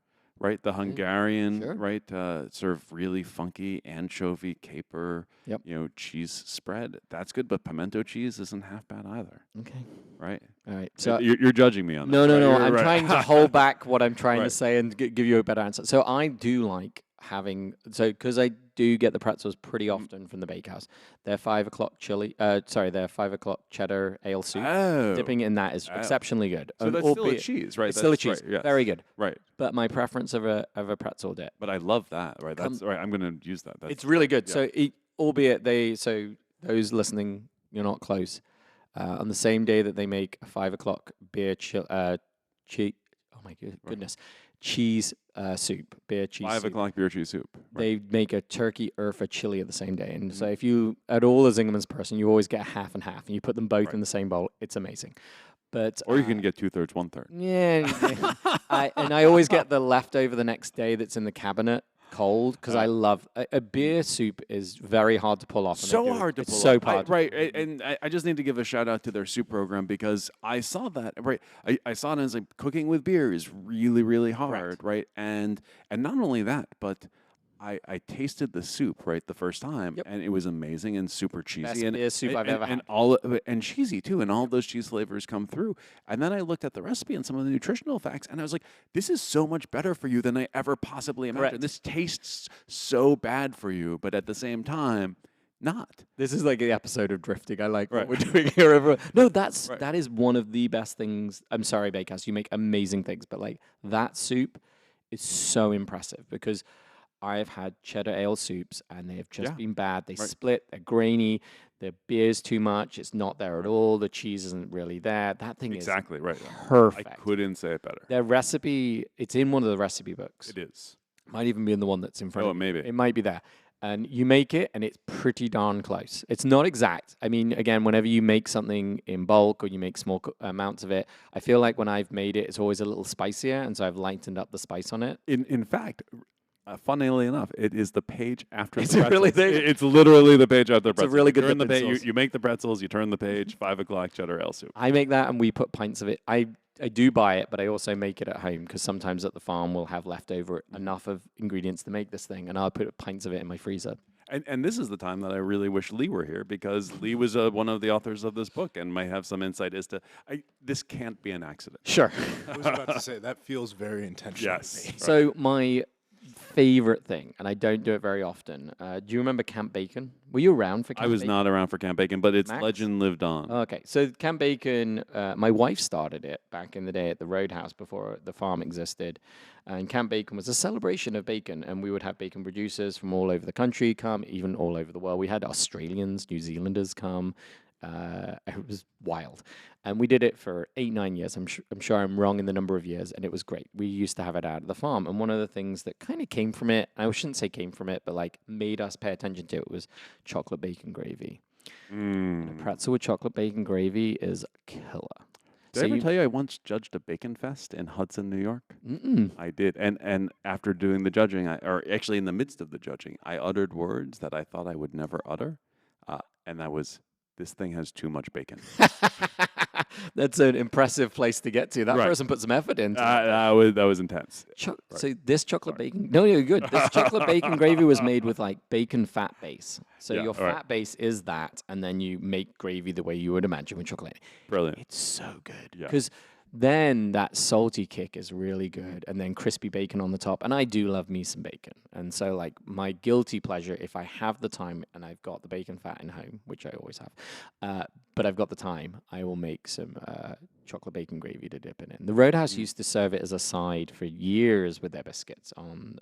right? The Hungarian, Sure. right? Sort of really funky anchovy, caper, Yep. cheese spread. That's good, but pimento cheese isn't half bad either, Okay. right? All right. So You're judging me on that. no. right? You're I'm right. trying to hold back what I'm trying to Right. say and give you a better answer. So I do like having because I do get the pretzels pretty often from the bakehouse. They're 5 o'clock they're 5 o'clock cheddar ale soup. Oh. Dipping in that is Oh. exceptionally good. So that's still a cheese, right? It's still a That's cheese. right, yes. Very good. Right. But my preference of a pretzel dip. But I love that, right? That's right. I'm going to use that. That's It's really good. yeah. So, albeit those listening, you're not close. On the same day that they make a 5 o'clock beer oh my goodness, cheese soup, beer cheese 5 soup. o'clock beer cheese soup. Right. They make a turkey Urfa chili at the same day. And so if you, at all a Zingerman's person, you always get half and half, and you put them both in the same bowl. It's amazing. But Or you can get 2/3, 1/3. yeah, I always get the leftover the next day that's in the cabinet cold because I love a beer soup is very hard to pull off. and they do So it. hard to It's pull so off. hard. Right. And I just need to give a shout out to their soup program because I saw that, right? I saw it as like cooking with beer is really, really hard, right? And not only that, but I tasted the soup right the first time, Yep. and it was amazing and super cheesy Best and beer soup I've ever had. and cheesy too, and all those cheese flavors come through. And then I looked at the recipe and some of the nutritional facts, and I was like, "This is so much better for you than I ever possibly imagined. Correct. This tastes so bad for you, but at the same time, not." This is like the episode of drifting. I like Right. what we're doing here. Everyone. No, Right. that is one of the best things. I'm sorry, Bakehouse, you make amazing things, but like that soup is so impressive because I've had cheddar ale soups and they have just Yeah. been bad. They Right. split, they're grainy, the beer's too much, it's not there at all, the cheese isn't really there. That thing Exactly right. is I perfect. couldn't say it better. Their recipe, it's in one of the recipe books. It is. Might even be in the one that's in front Oh, of you. maybe. It might be there. And you make it, and it's pretty darn close. It's not exact. I mean, again, whenever you make something in bulk or you make small amounts of it, I feel like when I've made it, it's always a little spicier, and so I've lightened up the spice on it. In fact, funnily enough, it is the page after Is the it pretzels. really there? It's literally the page after the It's a pretzels. really You good turn the dipping page. sauce. You make the pretzels. You turn the page. 5 o'clock cheddar ale soup. I make that, and we put pints of it. I do buy it, but I also make it at home because sometimes at the farm we'll have leftover enough of ingredients to make this thing, and I'll put pints of it in my freezer. And this is the time that I really wish Lee were here because Lee was one of the authors of this book and might have some insight as to this can't be an accident. Sure. I was about to say that feels very intentional. Yes. To me. So my favorite thing, and I don't do it very often. Do you remember Camp Bacon? Were you around for Camp I was Bacon? not around for Camp Bacon, but its Max? legend lived on. Okay, so Camp Bacon, my wife started it back in the day at the Roadhouse before the farm existed. And Camp Bacon was a celebration of bacon, and we would have bacon producers from all over the country come, even all over the world. We had Australians, New Zealanders come. It was wild. And we did it for 8-9 years. I'm sure I'm wrong in the number of years, and it was great. We used to have it out of the farm. And one of the things that kind of came from it, I shouldn't say came from it, but like made us pay attention to it was chocolate bacon gravy. A pretzel with chocolate bacon gravy is killer. Did I ever tell you I once judged a bacon fest in Hudson, New York? I did. And after doing the judging, or actually in the midst of the judging, I uttered words that I thought I would never utter. And that was, this thing has too much bacon. That's an impressive place to get to. That Right. person put some effort into That was intense. So this chocolate bacon, no, you're good. This chocolate bacon gravy was made with like bacon fat base. So Yeah, your all right. fat base is that, and then you make gravy the way you would imagine with chocolate. Brilliant. It's so good Yeah. because then that salty kick is really good, and then crispy bacon on the top. And I do love me some bacon, and so like my guilty pleasure, if I have the time and I've got the bacon fat in home, which I always have, but I've got the time, I will make some chocolate bacon gravy to dip it in. The Roadhouse used to serve it as a side for years with their biscuits on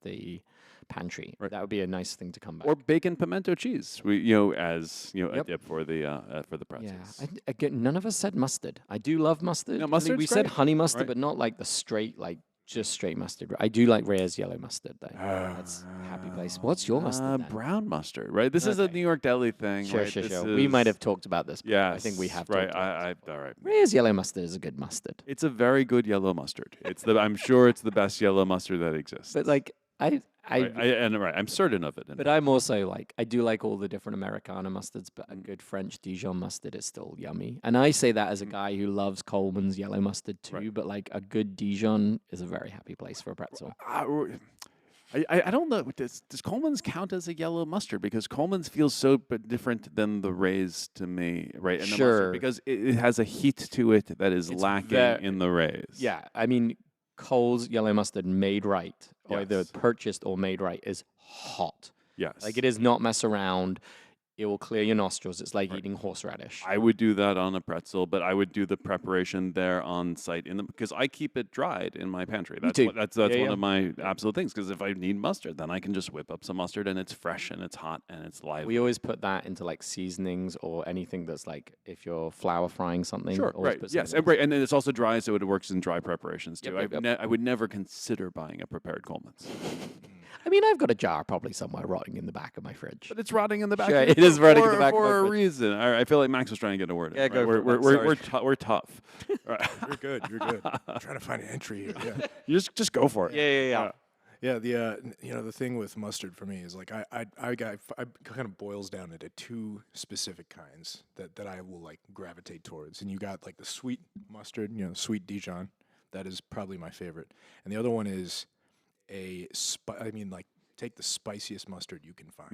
the pantry. Right. That would be a nice thing to come back. Or bacon pimento cheese, as a Yep. dip for the pretzels. Yeah, again, none of us said mustard. I do love mustard. No, I think mustard's we said great, honey mustard, right? but not like the straight, like just straight mustard. I do like Reyes yellow mustard though. That's a happy place. What's your mustard then? Brown mustard, right? This is a Okay. New York deli thing. Sure, right? sure, This sure. We might is- have talked about this. But Yeah, I think we have. right. talked about this. All right. Reyes yellow mustard is a good mustard, It's a very good yellow mustard. I'm sure it's the best yellow mustard that exists. but like I'm certain of it. But I'm also like, I do like all the different Americana mustards, but a good French Dijon mustard is still yummy. And I say that as a guy who loves Coleman's yellow mustard too, Right. but like a good Dijon is a very happy place for a pretzel. I don't know. Does Coleman's count as a yellow mustard? Because Coleman's feels so different than the Rays to me, right? And the Sure. mustard, because it has a heat to it that is It's lacking in the Rays. Yeah, I mean, Cole's yellow mustard made right, or either Yes. purchased or made right, is hot. Yes. Like it is not mess around. It will clear your nostrils. It's like Right. eating horseradish. I would do that on a pretzel, but I would do the preparation there on site because I keep it dried in my pantry. That's too. that's Yeah, one yeah. of my absolute things. Because if I need mustard, then I can just whip up some mustard, and it's fresh and it's hot and it's lively. We always put that into like seasonings or anything that's like if you're flour frying something. Sure, always right. put Yes, some and, right, and then it's also dry, so it works in dry preparations too. Yep, yep, I would never consider buying a prepared Coleman's, I mean, I've got a jar probably somewhere rotting in the back of my fridge. but it's rotting in the back. Sure, of it is rotting in the for- back of my for a fridge. reason. All right, I feel like Max was trying to get a word in. Yeah, right? go for it, we're, Max, we're, sorry. we're, tou- we're tough. All right. You're good. You're good. I'm trying to find an entry here. Yeah. You just go for it. Yeah. Yeah, the thing with mustard for me is like I kind of boils down into two specific kinds that I will like gravitate towards, and you got like the sweet mustard, sweet Dijon, that is probably my favorite, and the other one is take the spiciest mustard you can find.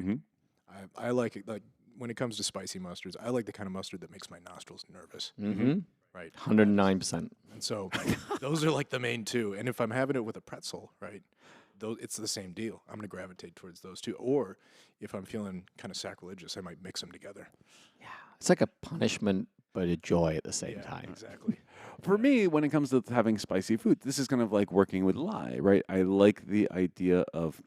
Mhm. I like it like when it comes to spicy mustards, I like the kind of mustard that makes my nostrils nervous. Mm-hmm. Right. 109%. And so those are like the main two. And if I'm having it with a pretzel, right, it's the same deal. I'm going to gravitate towards those two. Or if I'm feeling kind of sacrilegious, I might mix them together. It's like a punishment, but a joy at the same Yeah, time. exactly. For me, when it comes to having spicy food, this is kind of like working with lye, right? I like the idea of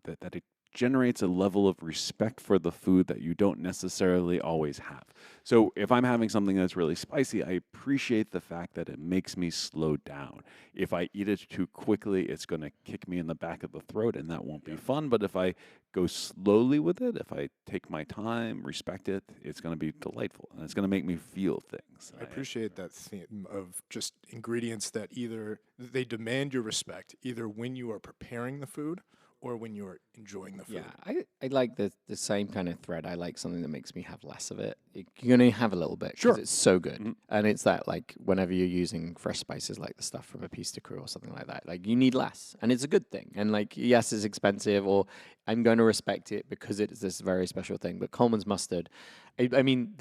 that it generates a level of respect for the food that you don't necessarily always have. So if I'm having something that's really spicy, I appreciate the fact that it makes me slow down. If I eat it too quickly, it's going to kick me in the back of the throat, and that won't be fun. But if I go slowly with it, if I take my time, respect it, it's going to be delightful, and it's going to make me feel things. I appreciate that theme of just ingredients that either they demand your respect, either when you are preparing the food or when you're enjoying the food. Yeah, I like the same kind of thread. I like something that makes me have less of it. You're going to have a little bit because Sure. it's so good. Mhm. And it's that like whenever you're using fresh spices like the stuff from a piece de crew or something like that, like you need less. And it's a good thing. And like, yes, it's expensive or I'm going to respect it because it's this very special thing. But Coleman's mustard, I mean,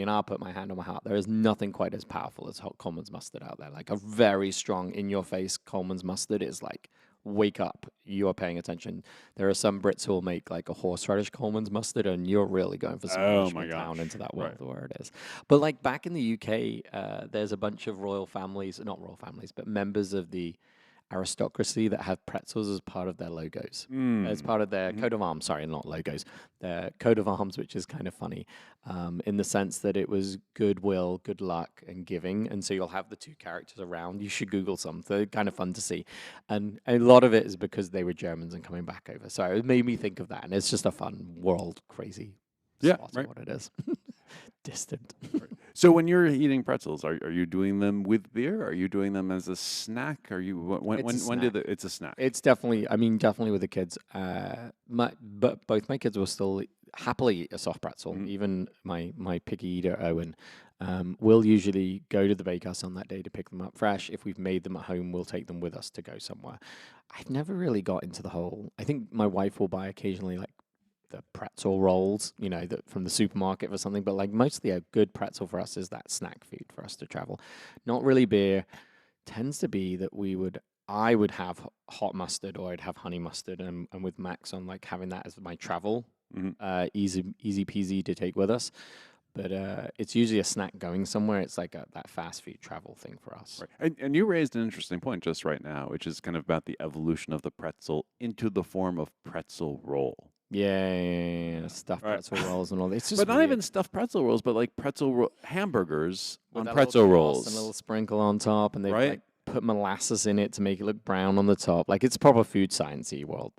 I'll put my hand on my heart. There is nothing quite as powerful as hot Coleman's mustard out there. Like a very strong in-your-face Coleman's mustard is like, wake up, you are paying attention. There are some Brits who will make like a horseradish Coleman's mustard, and you're really going for some Oh punishment my down gosh. into that world Right. where it is. But like back in the UK, there's a bunch of royal families, not royal families, but members of the aristocracy that have pretzels as part of their logos, as part of their coat of arms. Sorry, not logos, their coat of arms, which is kind of funny in the sense that it was goodwill, good luck, and giving. And so you'll have the two characters around. You should Google some. They're kind of fun to see. And a lot of it is because they were Germans and coming back over. So it made me think of that. And it's just a fun world, crazy Yeah, spot right. of what it is. Distant. So when you're eating pretzels, are you doing them with beer? Are you doing them as a snack? Are you when It's a when did snack. it's a snack? It's definitely, I mean, definitely with the kids. But both my kids will still happily eat a soft pretzel. Mhm. Even my picky eater Owen, We'll usually go to the bakehouse on that day to pick them up fresh. If we've made them at home, we'll take them with us to go somewhere. I've never really got into the whole. I think my wife will buy occasionally like the pretzel rolls, from the supermarket or something. But like mostly a good pretzel for us is that snack food for us to travel. Not really beer. Tends to be that I would have hot mustard or I'd have honey mustard, and with Max on like having that as my travel, easy peasy to take with us. But it's usually a snack going somewhere. It's like that fast food travel thing for us. Right. And you raised an interesting point just right now, which is kind of about the evolution of the pretzel into the form of pretzel roll. Yeah. Stuffed pretzel rolls and all this. But not even stuffed pretzel rolls, but like hamburgers with on pretzel rolls. And a little sprinkle on top, and they like put molasses in it to make it look brown on the top. Like it's proper food sciencey world.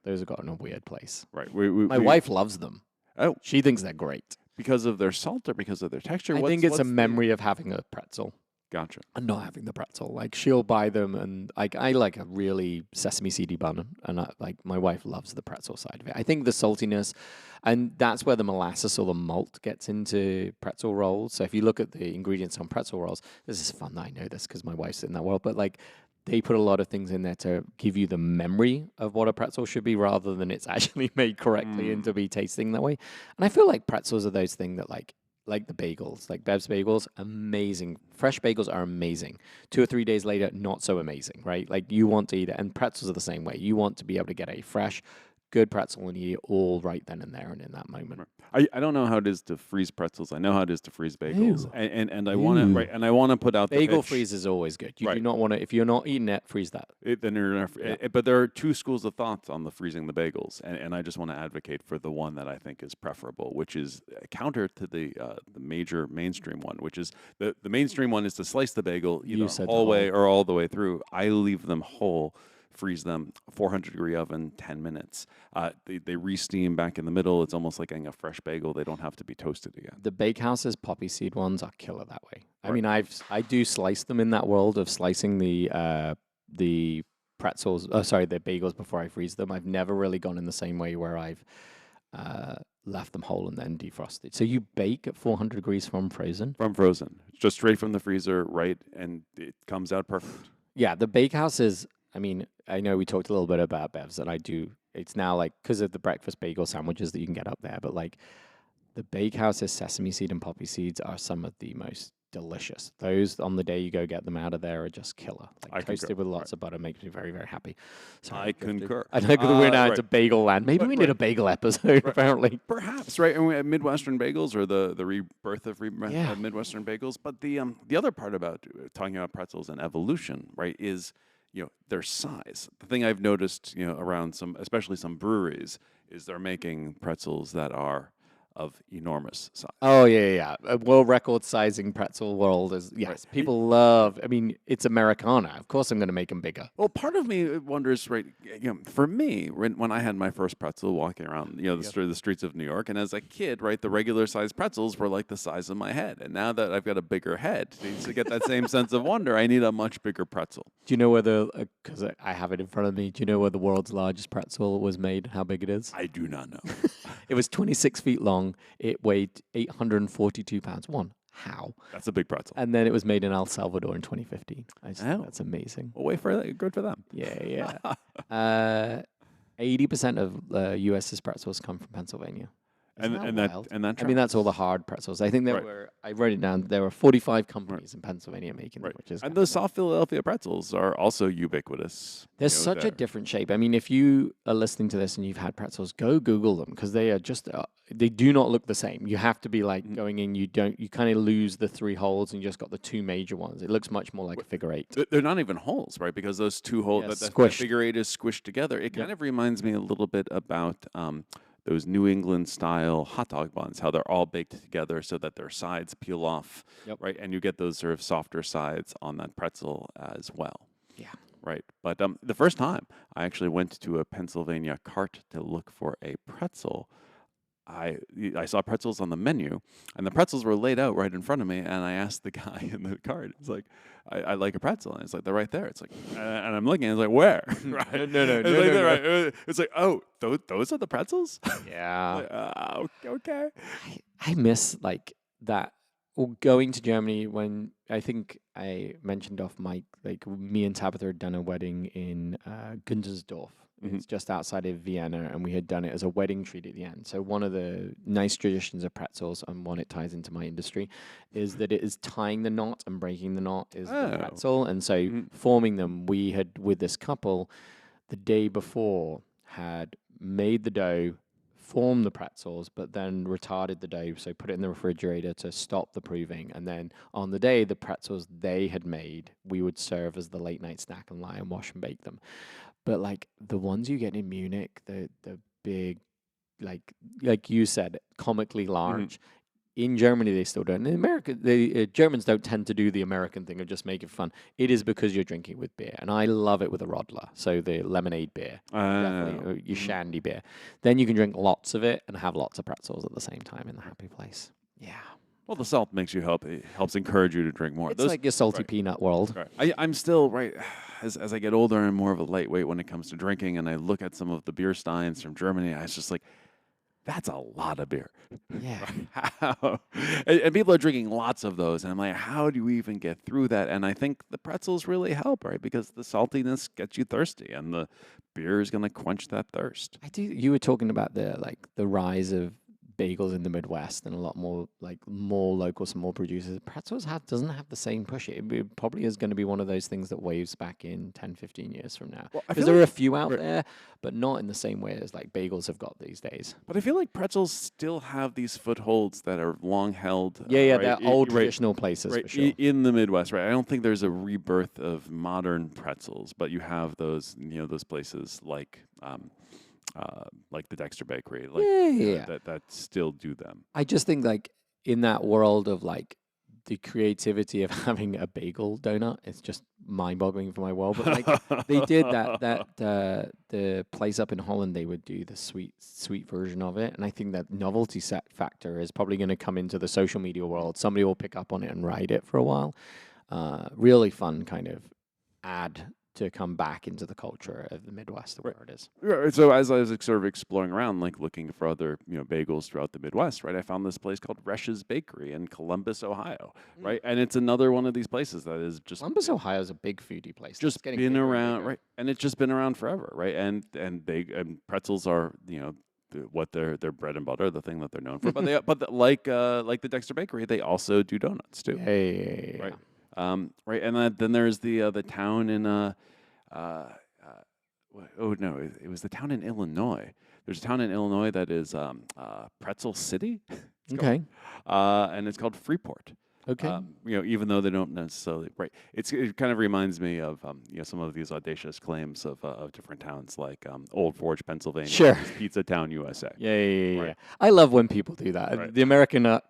Those have gotten a weird place. Right. My wife loves them. Oh, she thinks they're great because of their salt or because of their texture. I think it's a memory of having a pretzel. Gotcha. And not having the pretzel. Like she'll buy them, and I like a really sesame seedy bun, and my wife loves the pretzel side of it. I think the saltiness, and that's where the molasses or the malt gets into pretzel rolls. So if you look at the ingredients on pretzel rolls, this is fun that I know this because my wife's in that world, but like they put a lot of things in there to give you the memory of what a pretzel should be rather than it's actually made correctly and to be tasting that way. And I feel like pretzels are those things that like the bagels, like Bev's bagels, amazing. Fresh bagels are amazing. 2 or 3 days later, not so amazing, right? Like you want to eat it, and pretzels are the same way. You want to be able to get a fresh, good pretzel and eat it all right then and there and in that moment. I don't know how it is to freeze pretzels. I know how it is to freeze bagels, and I want to and I want to put out bagel the pitch. Freeze is always good. You do not want to, if you're not eating it, freeze that. But there are two schools of thoughts on the freezing the bagels, and I just want to advocate for the one that I think is preferable, which is counter to the major mainstream one, which is the mainstream one is to slice the bagel either whole way or all the way through. I leave them whole. Freeze them, 400-degree oven, 10 minutes. They re-steam back in the middle. It's almost like getting a fresh bagel. They don't have to be toasted again. The Bakehouse's poppy seed ones are killer that way. I mean, I do slice them in that world of slicing the pretzels. The bagels before I freeze them. I've never really gone in the same way where I've left them whole and then defrosted. So you bake at 400 degrees from frozen? From frozen, just straight from the freezer, right? And it comes out perfect. Yeah, the Bakehouse is. I mean, I know we talked a little bit about Bev's, and I do. It's now like because of the breakfast bagel sandwiches that you can get up there, but like the Bakehouse's sesame seed and poppy seeds are some of the most delicious. Those on the day you go get them out of there are just killer. Like toasted with lots of butter makes me very, very happy. So I concur. I know we're now into bagel land. Maybe we need a bagel episode. Apparently, perhaps right. And we have Midwestern bagels or the rebirth of Midwestern bagels. But the other part about talking about pretzels and evolution, right, is their size. The thing I've noticed, around especially some breweries, is they're making pretzels that are of enormous size. Oh, yeah. A world record sizing pretzel world is, yes. Right. People love, I mean, it's Americana. Of course I'm going to make them bigger. Well, part of me wonders, right, for me, when I had my first pretzel walking around, the streets of New York, and as a kid, right, the regular sized pretzels were like the size of my head. And now that I've got a bigger head, to get that same sense of wonder, I need a much bigger pretzel. Do you know where because I have it in front of me, do you know where the world's largest pretzel was made, how big it is? I do not know. It was 26 feet long. It weighed 842 pounds. How? That's a big pretzel. And then it was made in El Salvador in 2015. I just think that's amazing. Well, good for them. Yeah. 80% of U.S.'s pretzels come from Pennsylvania. Isn't that wild? I mean, that's all the hard pretzels. I think I wrote it down, there were 45 companies in Pennsylvania making them, which is... And the soft Philadelphia pretzels are also ubiquitous. There's such a different shape. I mean, if you are listening to this and you've had pretzels, go Google them because they are just... they do not look the same. You have to be like going in, you kind of lose the 3 holes and you just got the 2 major ones. It looks much more like a figure 8. They're not even holes, right? Because those 2 holes, that figure 8 is squished together. It kind of reminds me a little bit about... those New England style hot dog buns, how they're all baked together so that their sides peel off, right? And you get those sort of softer sides on that pretzel as well. Yeah. Right. But the first time I actually went to a Pennsylvania cart to look for a pretzel, I saw pretzels on the menu, and the pretzels were laid out right in front of me, and I asked the guy in the cart, it's like, I like a pretzel, and it's like, they're right there. It's like, and I'm looking, and it's like, where? Right? No. It's like, oh, those are the pretzels? Yeah. Like, okay. I miss like that Well, going to Germany when I think I mentioned off mic, like me and Tabitha had done a wedding in Guntersdorf. Mhm. It's just outside of Vienna, and we had done it as a wedding treat at the end. So one of the nice traditions of pretzels, and one it ties into my industry, is that it is tying the knot and breaking the knot is the Oh. pretzel. And so Mhm. forming them, we had with this couple the day before had made the dough, formed the pretzels, but then retarded the dough, so put it in the refrigerator to stop the proving. And then on the day, the pretzels they had made, we would serve as the late night snack and lie and wash and bake them. But like the ones you get in Munich, the big, like you said, comically Mhm. large. In Germany, they still don't. In America, the Germans don't tend to do the American thing of just make it fun. It is because you're drinking with beer, and I love it with a Rodler. So the lemonade beer, definitely Oh. your Mhm. shandy beer. Then you can drink lots of it and have lots of pretzels at the same time in the happy place. Yeah, Well, the salt makes you help. It helps encourage you to drink more. it's like your salty Right. peanut world. Right. I'm still right as I get older and more of a lightweight when it comes to drinking, and I look at some of the beer steins from Germany. I was just like, that's a lot of beer. Yeah. How? And people are drinking lots of those, and I'm like, how do you even get through that? And I think the pretzels really help, right? Because the saltiness gets you thirsty, and the beer is going to quench that thirst. I do. You were talking about the rise of bagels in the Midwest and a lot more more local, small producers. Pretzels doesn't have the same push. It probably is going to be one of those things that waves back in 10, 15 years from now. Well, I Because feel there are a like, few out right, there, but not in the same way as like bagels have got these days. but I feel like pretzels still have these footholds that are long held, Yeah, yeah, right? they're old Right, traditional places right for sure. in the Midwest, right? I don't think there's a rebirth of modern pretzels, but you have those, those places like the Dexter Bakery, like Yeah, yeah, yeah. that still do them. I just think like in that world of like the creativity of having a bagel donut, it's just mind-boggling for my world. But like they did the place up in Holland, they would do the sweet version of it, and I think that novelty set factor is probably going to come into the social media world. Somebody will pick up on it and ride it for a while. Really fun kind of ad to come back into the culture of the Midwest, Right. where it is. Right. So as I was sort of exploring around, like looking for other, bagels throughout the Midwest, right, I found this place called Resch's Bakery in Columbus, Ohio, right, and it's another one of these places that is just Columbus, Ohio is a big foodie place. That's just getting been bigger and around, bigger. right, and it's just been around forever, right, and pretzels are, what their bread and butter, the thing that they're known for, but like the Dexter Bakery, they also do donuts too, Yeah, yeah, yeah, yeah. right, right, and then there's the town in uh, oh no, it was the town in Illinois. There's a town in Illinois that is Pretzel City, it's called, Okay. and it's called Freeport. Okay. Even though they don't necessarily right, it kind of reminds me of some of these audacious claims of different towns like Old Forge, Pennsylvania, Sure. is Pizza Town, USA. Yeah, yeah, yeah, yeah. Right. I love when people do that. Right. The Americana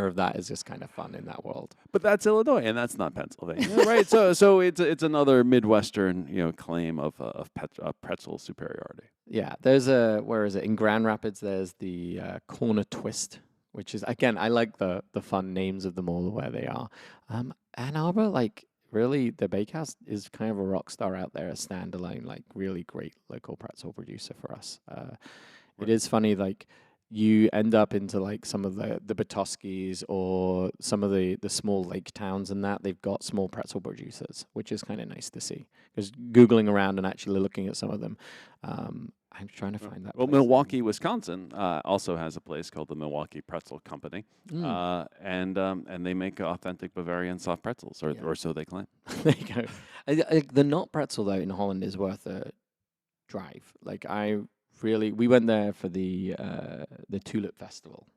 of that is just kind of fun in that world. But that's Illinois, and that's not Pennsylvania, right? So it's another Midwestern claim of pretzel superiority. Yeah, where is it? In Grand Rapids, there's the Corner Twist, which is again, I like the fun names of them all where they are. Ann Arbor, like really, the Bakehouse is kind of a rock star out there, a standalone, like really great local pretzel producer for us. It is funny, like you end up into like some of the Betoskis or some of the small lake towns and that they've got small pretzel producers, which is kind of nice to see. Because googling around and actually looking at some of them, I'm trying to find that. Well, place. Milwaukee, Wisconsin, also has a place called the Milwaukee Pretzel Company, and they make authentic Bavarian soft pretzels, Yeah. or so they claim. There you go. The not pretzel though in Holland is worth a drive. Like we went there for the Tulip Festival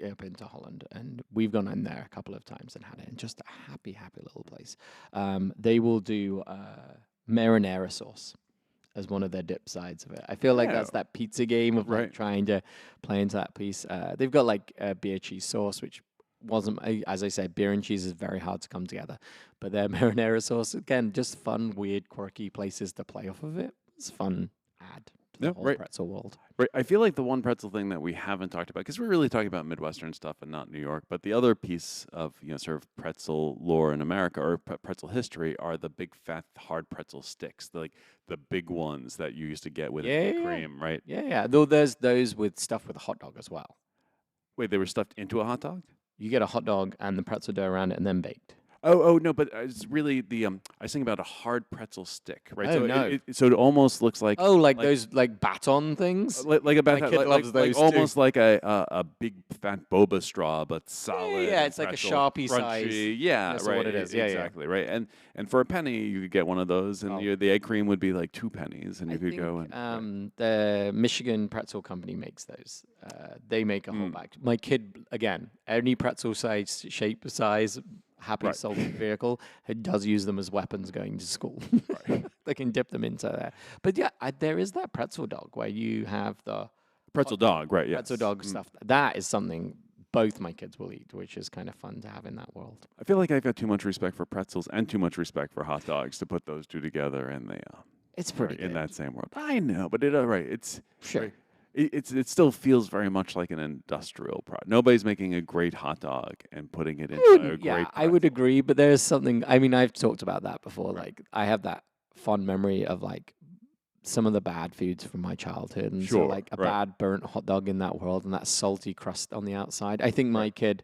up into Holland, and we've gone in there a couple of times and had it, and just a happy little place. They will do marinara sauce as one of their dip sides of it. I feel like that's Yeah. that pizza game of like Right. trying to play into that piece. They've got like beer cheese sauce, which wasn't, as I said, beer and cheese is very hard to come together. But their marinara sauce, again, just fun, weird, quirky places to play off of it. It's fun add to the Yeah, whole right. pretzel world. Right. I feel like the one pretzel thing that we haven't talked about, because we're really talking about Midwestern stuff and not New York, but the other piece of sort of pretzel lore in America or pretzel history are the big fat hard pretzel sticks, like the big ones that you used to get with Yeah, the yeah. cream, right? Yeah, yeah. Though there's those with stuff with a hot dog as well. Wait, they were stuffed into a hot dog? You get a hot dog and the pretzel dough around it and then baked. Oh no, but it's really the I was thinking about a hard pretzel stick, right? Oh, So no. so it almost looks like Oh, like those like baton things? like a My kid loves those too. almost like a big fat boba straw, but solid. yeah, and it's like a pretzel, Sharpie crunchy. size. Yeah, That's right. what it is. Yeah, yeah. exactly, right. And for a penny, you could get one of those, and Oh. the egg cream would be like 2 pennies, and I you could think go and. the Michigan Pretzel Company makes those. They make a whole bag. My kid, again, any pretzel size, shape, size, happy Right. soul vehicle, it does use them as weapons going to school. They can dip them into there. But yeah, there is that pretzel dog where you have the Pretzel dog, right? Yes. pretzel dog stuff. That is something both my kids will eat, which is kind of fun to have in that world. I feel like I've got too much respect for pretzels and too much respect for hot dogs to put those two together in the It's pretty in good. that same world. I know, but right. It's Sure. it still feels very much like an industrial product. Nobody's making a great hot dog and putting it into a great. Yeah, I would pretzel. agree, but there's something. I mean, I've talked about that before. Like, I have that fond memory of like some of the bad foods from my childhood, and so Sure, like a right. bad burnt hot dog in that world, and that salty crust on the outside. I think my kid,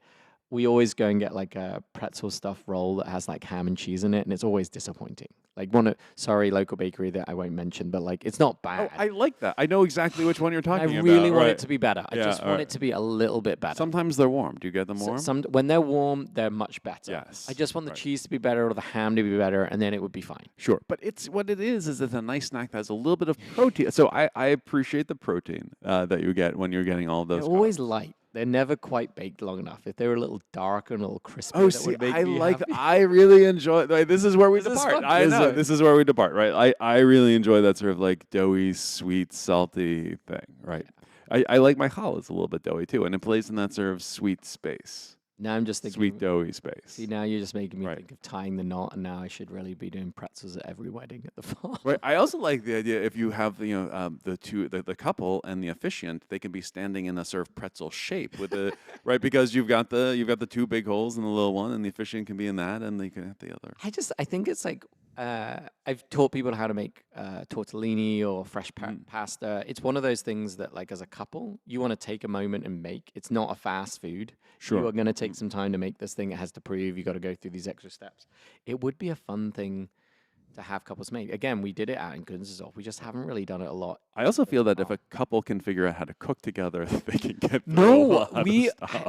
we always go and get like a pretzel stuff roll that has like ham and cheese in it, and it's always disappointing. Like sorry, local bakery that I won't mention, but like it's not Oh, bad. I like that. I know exactly which one you're I talking about. really want right. it to be better. I Yeah, just want it to be a little bit better. Sometimes they're warm. Do you get them warm? When they're warm, they're much better. Yes, I just want the right. cheese to be better or the ham to be better, and then it would be fine. Sure, but it's what it is it's a nice snack that has a little bit of protein. So I appreciate the protein that you get when you're getting all those. They're always carbs. light. They're never quite baked long enough. If they were a little darker and a little crispy, Oh, that see, would make I me like. happy. I really enjoy. Like, this is where we This is depart. fun. I This is know. it. This is where we depart. Right. I really enjoy that sort of like doughy, sweet, salty thing. Right. I like my challahs a little bit doughy too, and it plays in that sort of sweet space, Now I'm just thinking. sweet doughy space. See, now you're just making me Right. think of tying the knot, and now I should really be doing pretzels at every wedding at the farm. Right. I also like the idea if you have the couple and the officiant, they can be standing in a sort of pretzel shape with the right because you've got the two big holes in the little one, and the officiant can be in that, and they can have the other. I think it's like I've taught people how to make tortellini or fresh pasta. It's one of those things that, like, as a couple, you want to take a moment and make. It's not a fast food. Sure. You are going to take some time to make this thing. It has to prove. You got to go through these extra steps. It would be a fun thing to have couples make. Again, we did it out in Gunzersdorf. We just haven't really done it a lot. I also feel that if a couple can figure out how to cook together, they can get through a No, lot of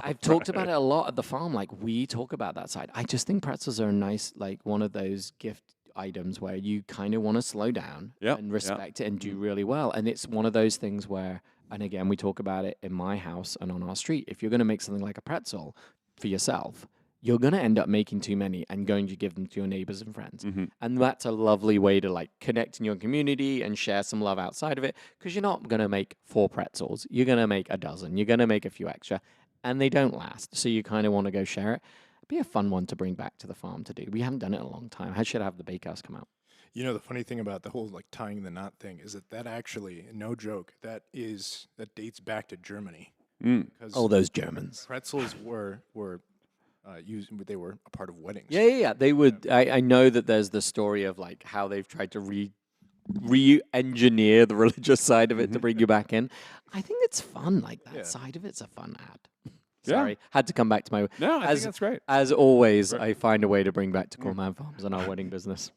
I've talked about it a lot at the farm. Like, we talk about that side. I just think pretzels are a nice, like, one of those gift items where you kind of want to slow down Yep, and yep. respect it and do really well. And it's one of those things where, and again, we talk about it in my house and on our street. If you're going to make something like a pretzel for yourself, you're going to end up making too many and going to give them to your neighbors and friends. And that's a lovely way to like connect in your community and share some love outside of it, because you're not going to make 4 pretzels. You're going to make a dozen. You're going to make a few extra, and they don't last. So you kind of want to go share it. It'd be a fun one to bring back to the farm to do. We haven't done it in a long time. I should have the bakehouse come out. You know, the funny thing about the whole like tying the knot thing is that actually, no joke, that dates back to Germany. Because Oh, those Germans. pretzels were used. They were a part of weddings. Yeah. They would. I know that there's the story of like how they've tried to re-engineer the religious side of it to bring you back in. I think it's fun. Like that side of it's a fun ad. Yeah. Sorry, had to come back to my. No, I think that's great. As always, I find a way to bring back to Coleman Farms and our wedding business.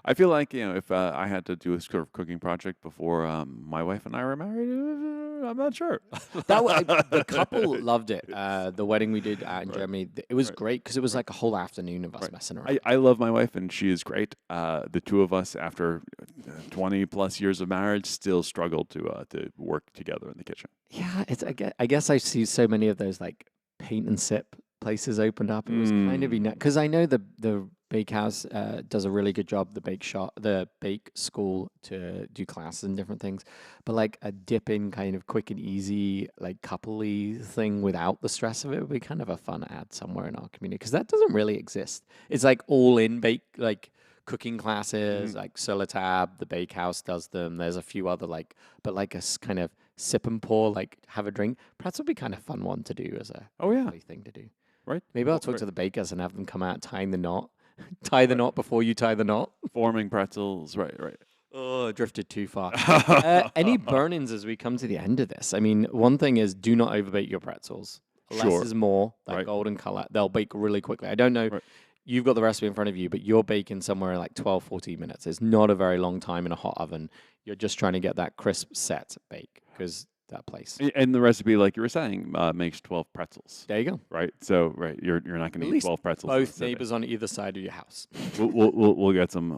I feel like if I had to do a sort of cooking project before my wife and I were married, I'm not sure. The couple loved it. The wedding we did out in Germany, it was great because it was like a whole afternoon of us messing around. I love my wife and she is great. The two of us, after 20 plus years of marriage, still struggle to work together in the kitchen. Yeah, I guess I see so many of those like paint and sip places opened up. It was kind of because I know the bakehouse does a really good job. The bake school to do classes and different things, but like a dip in kind of quick and easy like coupley thing without the stress of it would be kind of a fun ad somewhere in our community, because that doesn't really exist. It's like all in bake like cooking classes, like Solatab, the bakehouse does them. There's a few other like kind of sip and pour, like have a drink. Perhaps would be kind of fun one to do as a thing to do. Right. Maybe I'll talk to the bakers and have them come out tying the knot. Tie the knot before you tie the knot. Forming pretzels. Right. Oh, I drifted too far. Any burn-ins as we come to the end of this? I mean, one thing is do not overbake your pretzels. Less Sure. is more. That Right. golden color. They'll bake really quickly. I don't know. Right. You've got the recipe in front of you, but you're baking somewhere like 12, 14 minutes. It's not a very long time in a hot oven. You're just trying to get that crisp set bake because that place. And the recipe, like you were saying, makes 12 pretzels, There you go. right? So, you're not going At to eat least 12 pretzels. in a Both sitting. neighbors on either side of your house. We'll get some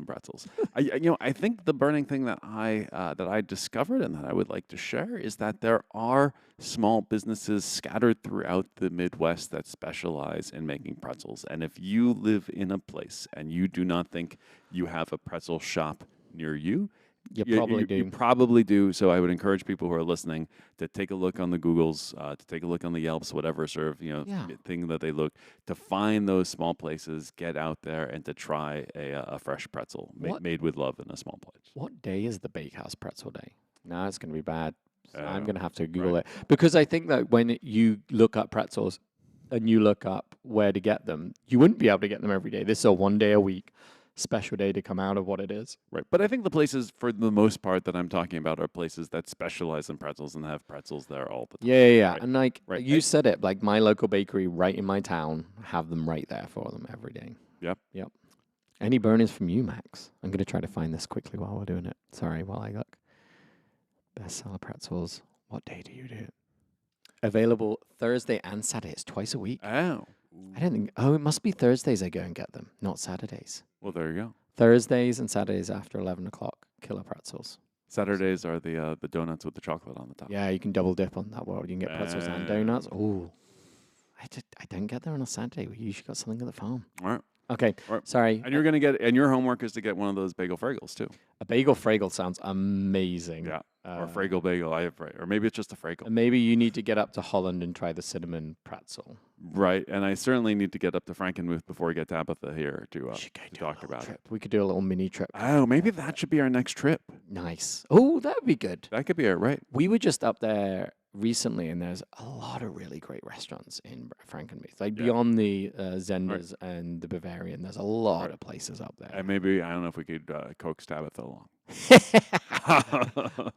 pretzels. I think the burning thing that I discovered and that I would like to share is that there are small businesses scattered throughout the Midwest that specialize in making pretzels. And if you live in a place and you do not think you have a pretzel shop near you, You probably do. You probably do. So I would encourage people who are listening to take a look on the Googles, to take a look on the Yelps, whatever sort of Yeah. thing that they look to find those small places, get out there, and to try a fresh pretzel made with love in a small place. What day is the Bakehouse Pretzel Day? No, it's going to be bad. So I'm Oh, going to have to Google it because I think that when you look up pretzels and you look up where to get them, you wouldn't be able to get them every day. This is a 1 day a week special day to come out of what it is. Right. But I think the places, for the most part, that I'm talking about are places that specialize in pretzels and have pretzels there all the time. Yeah. Right. And like Right. you said it, like my local bakery right in my town have them right there for them every day. Yep. Any burners from you, Max? I'm going to try to find this quickly while we're doing it. Sorry, while I look. Bestseller pretzels. What day do you do it? Available Thursday and Saturday. It's twice a week. Oh. I don't think. Oh, it must be Thursdays I go and get them, not Saturdays. Well, there you go. Thursdays and Saturdays after 11 o'clock. Killer pretzels. Saturdays are the donuts with the chocolate on the top. Yeah, you can double dip on that world. You can get pretzels and donuts. Oh, I don't get there on a Saturday. We usually got something at the farm. All right. Okay, Right. sorry. And you're gonna get, and your homework is to get one of those bagel fragels too. A bagel fragel sounds amazing. Yeah. Or fragel bagel. Or maybe it's just a fragel. And maybe you need to get up to Holland and try the cinnamon pretzel. Right. And I certainly need to get up to Frankenmuth before we get Tabitha here to We should go do a talk little about trip. it. We could do a little mini trip. Oh, maybe that should be our next trip. Nice. Oh, that would be good. That could be it, right? We were just up there recently, and there's a lot of really great restaurants in Frankenmuth. Like Yeah. beyond the Zenders and the Bavarian, there's a lot Right. of places up there. And maybe, I don't know if we could coax Tabitha along.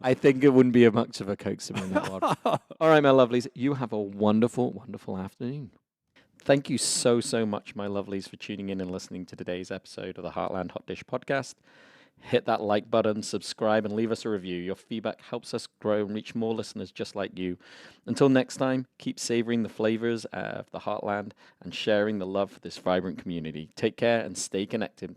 I think it wouldn't be much of a coaxing in that one. All right, my lovelies, you have a wonderful, wonderful afternoon. Thank you so, so much, my lovelies, for tuning in and listening to today's episode of the Heartland Hot Dish podcast. Hit that like button, subscribe, and leave us a review. Your feedback helps us grow and reach more listeners just like you. Until next time, keep savoring the flavors of the Heartland and sharing the love for this vibrant community. Take care and stay connected.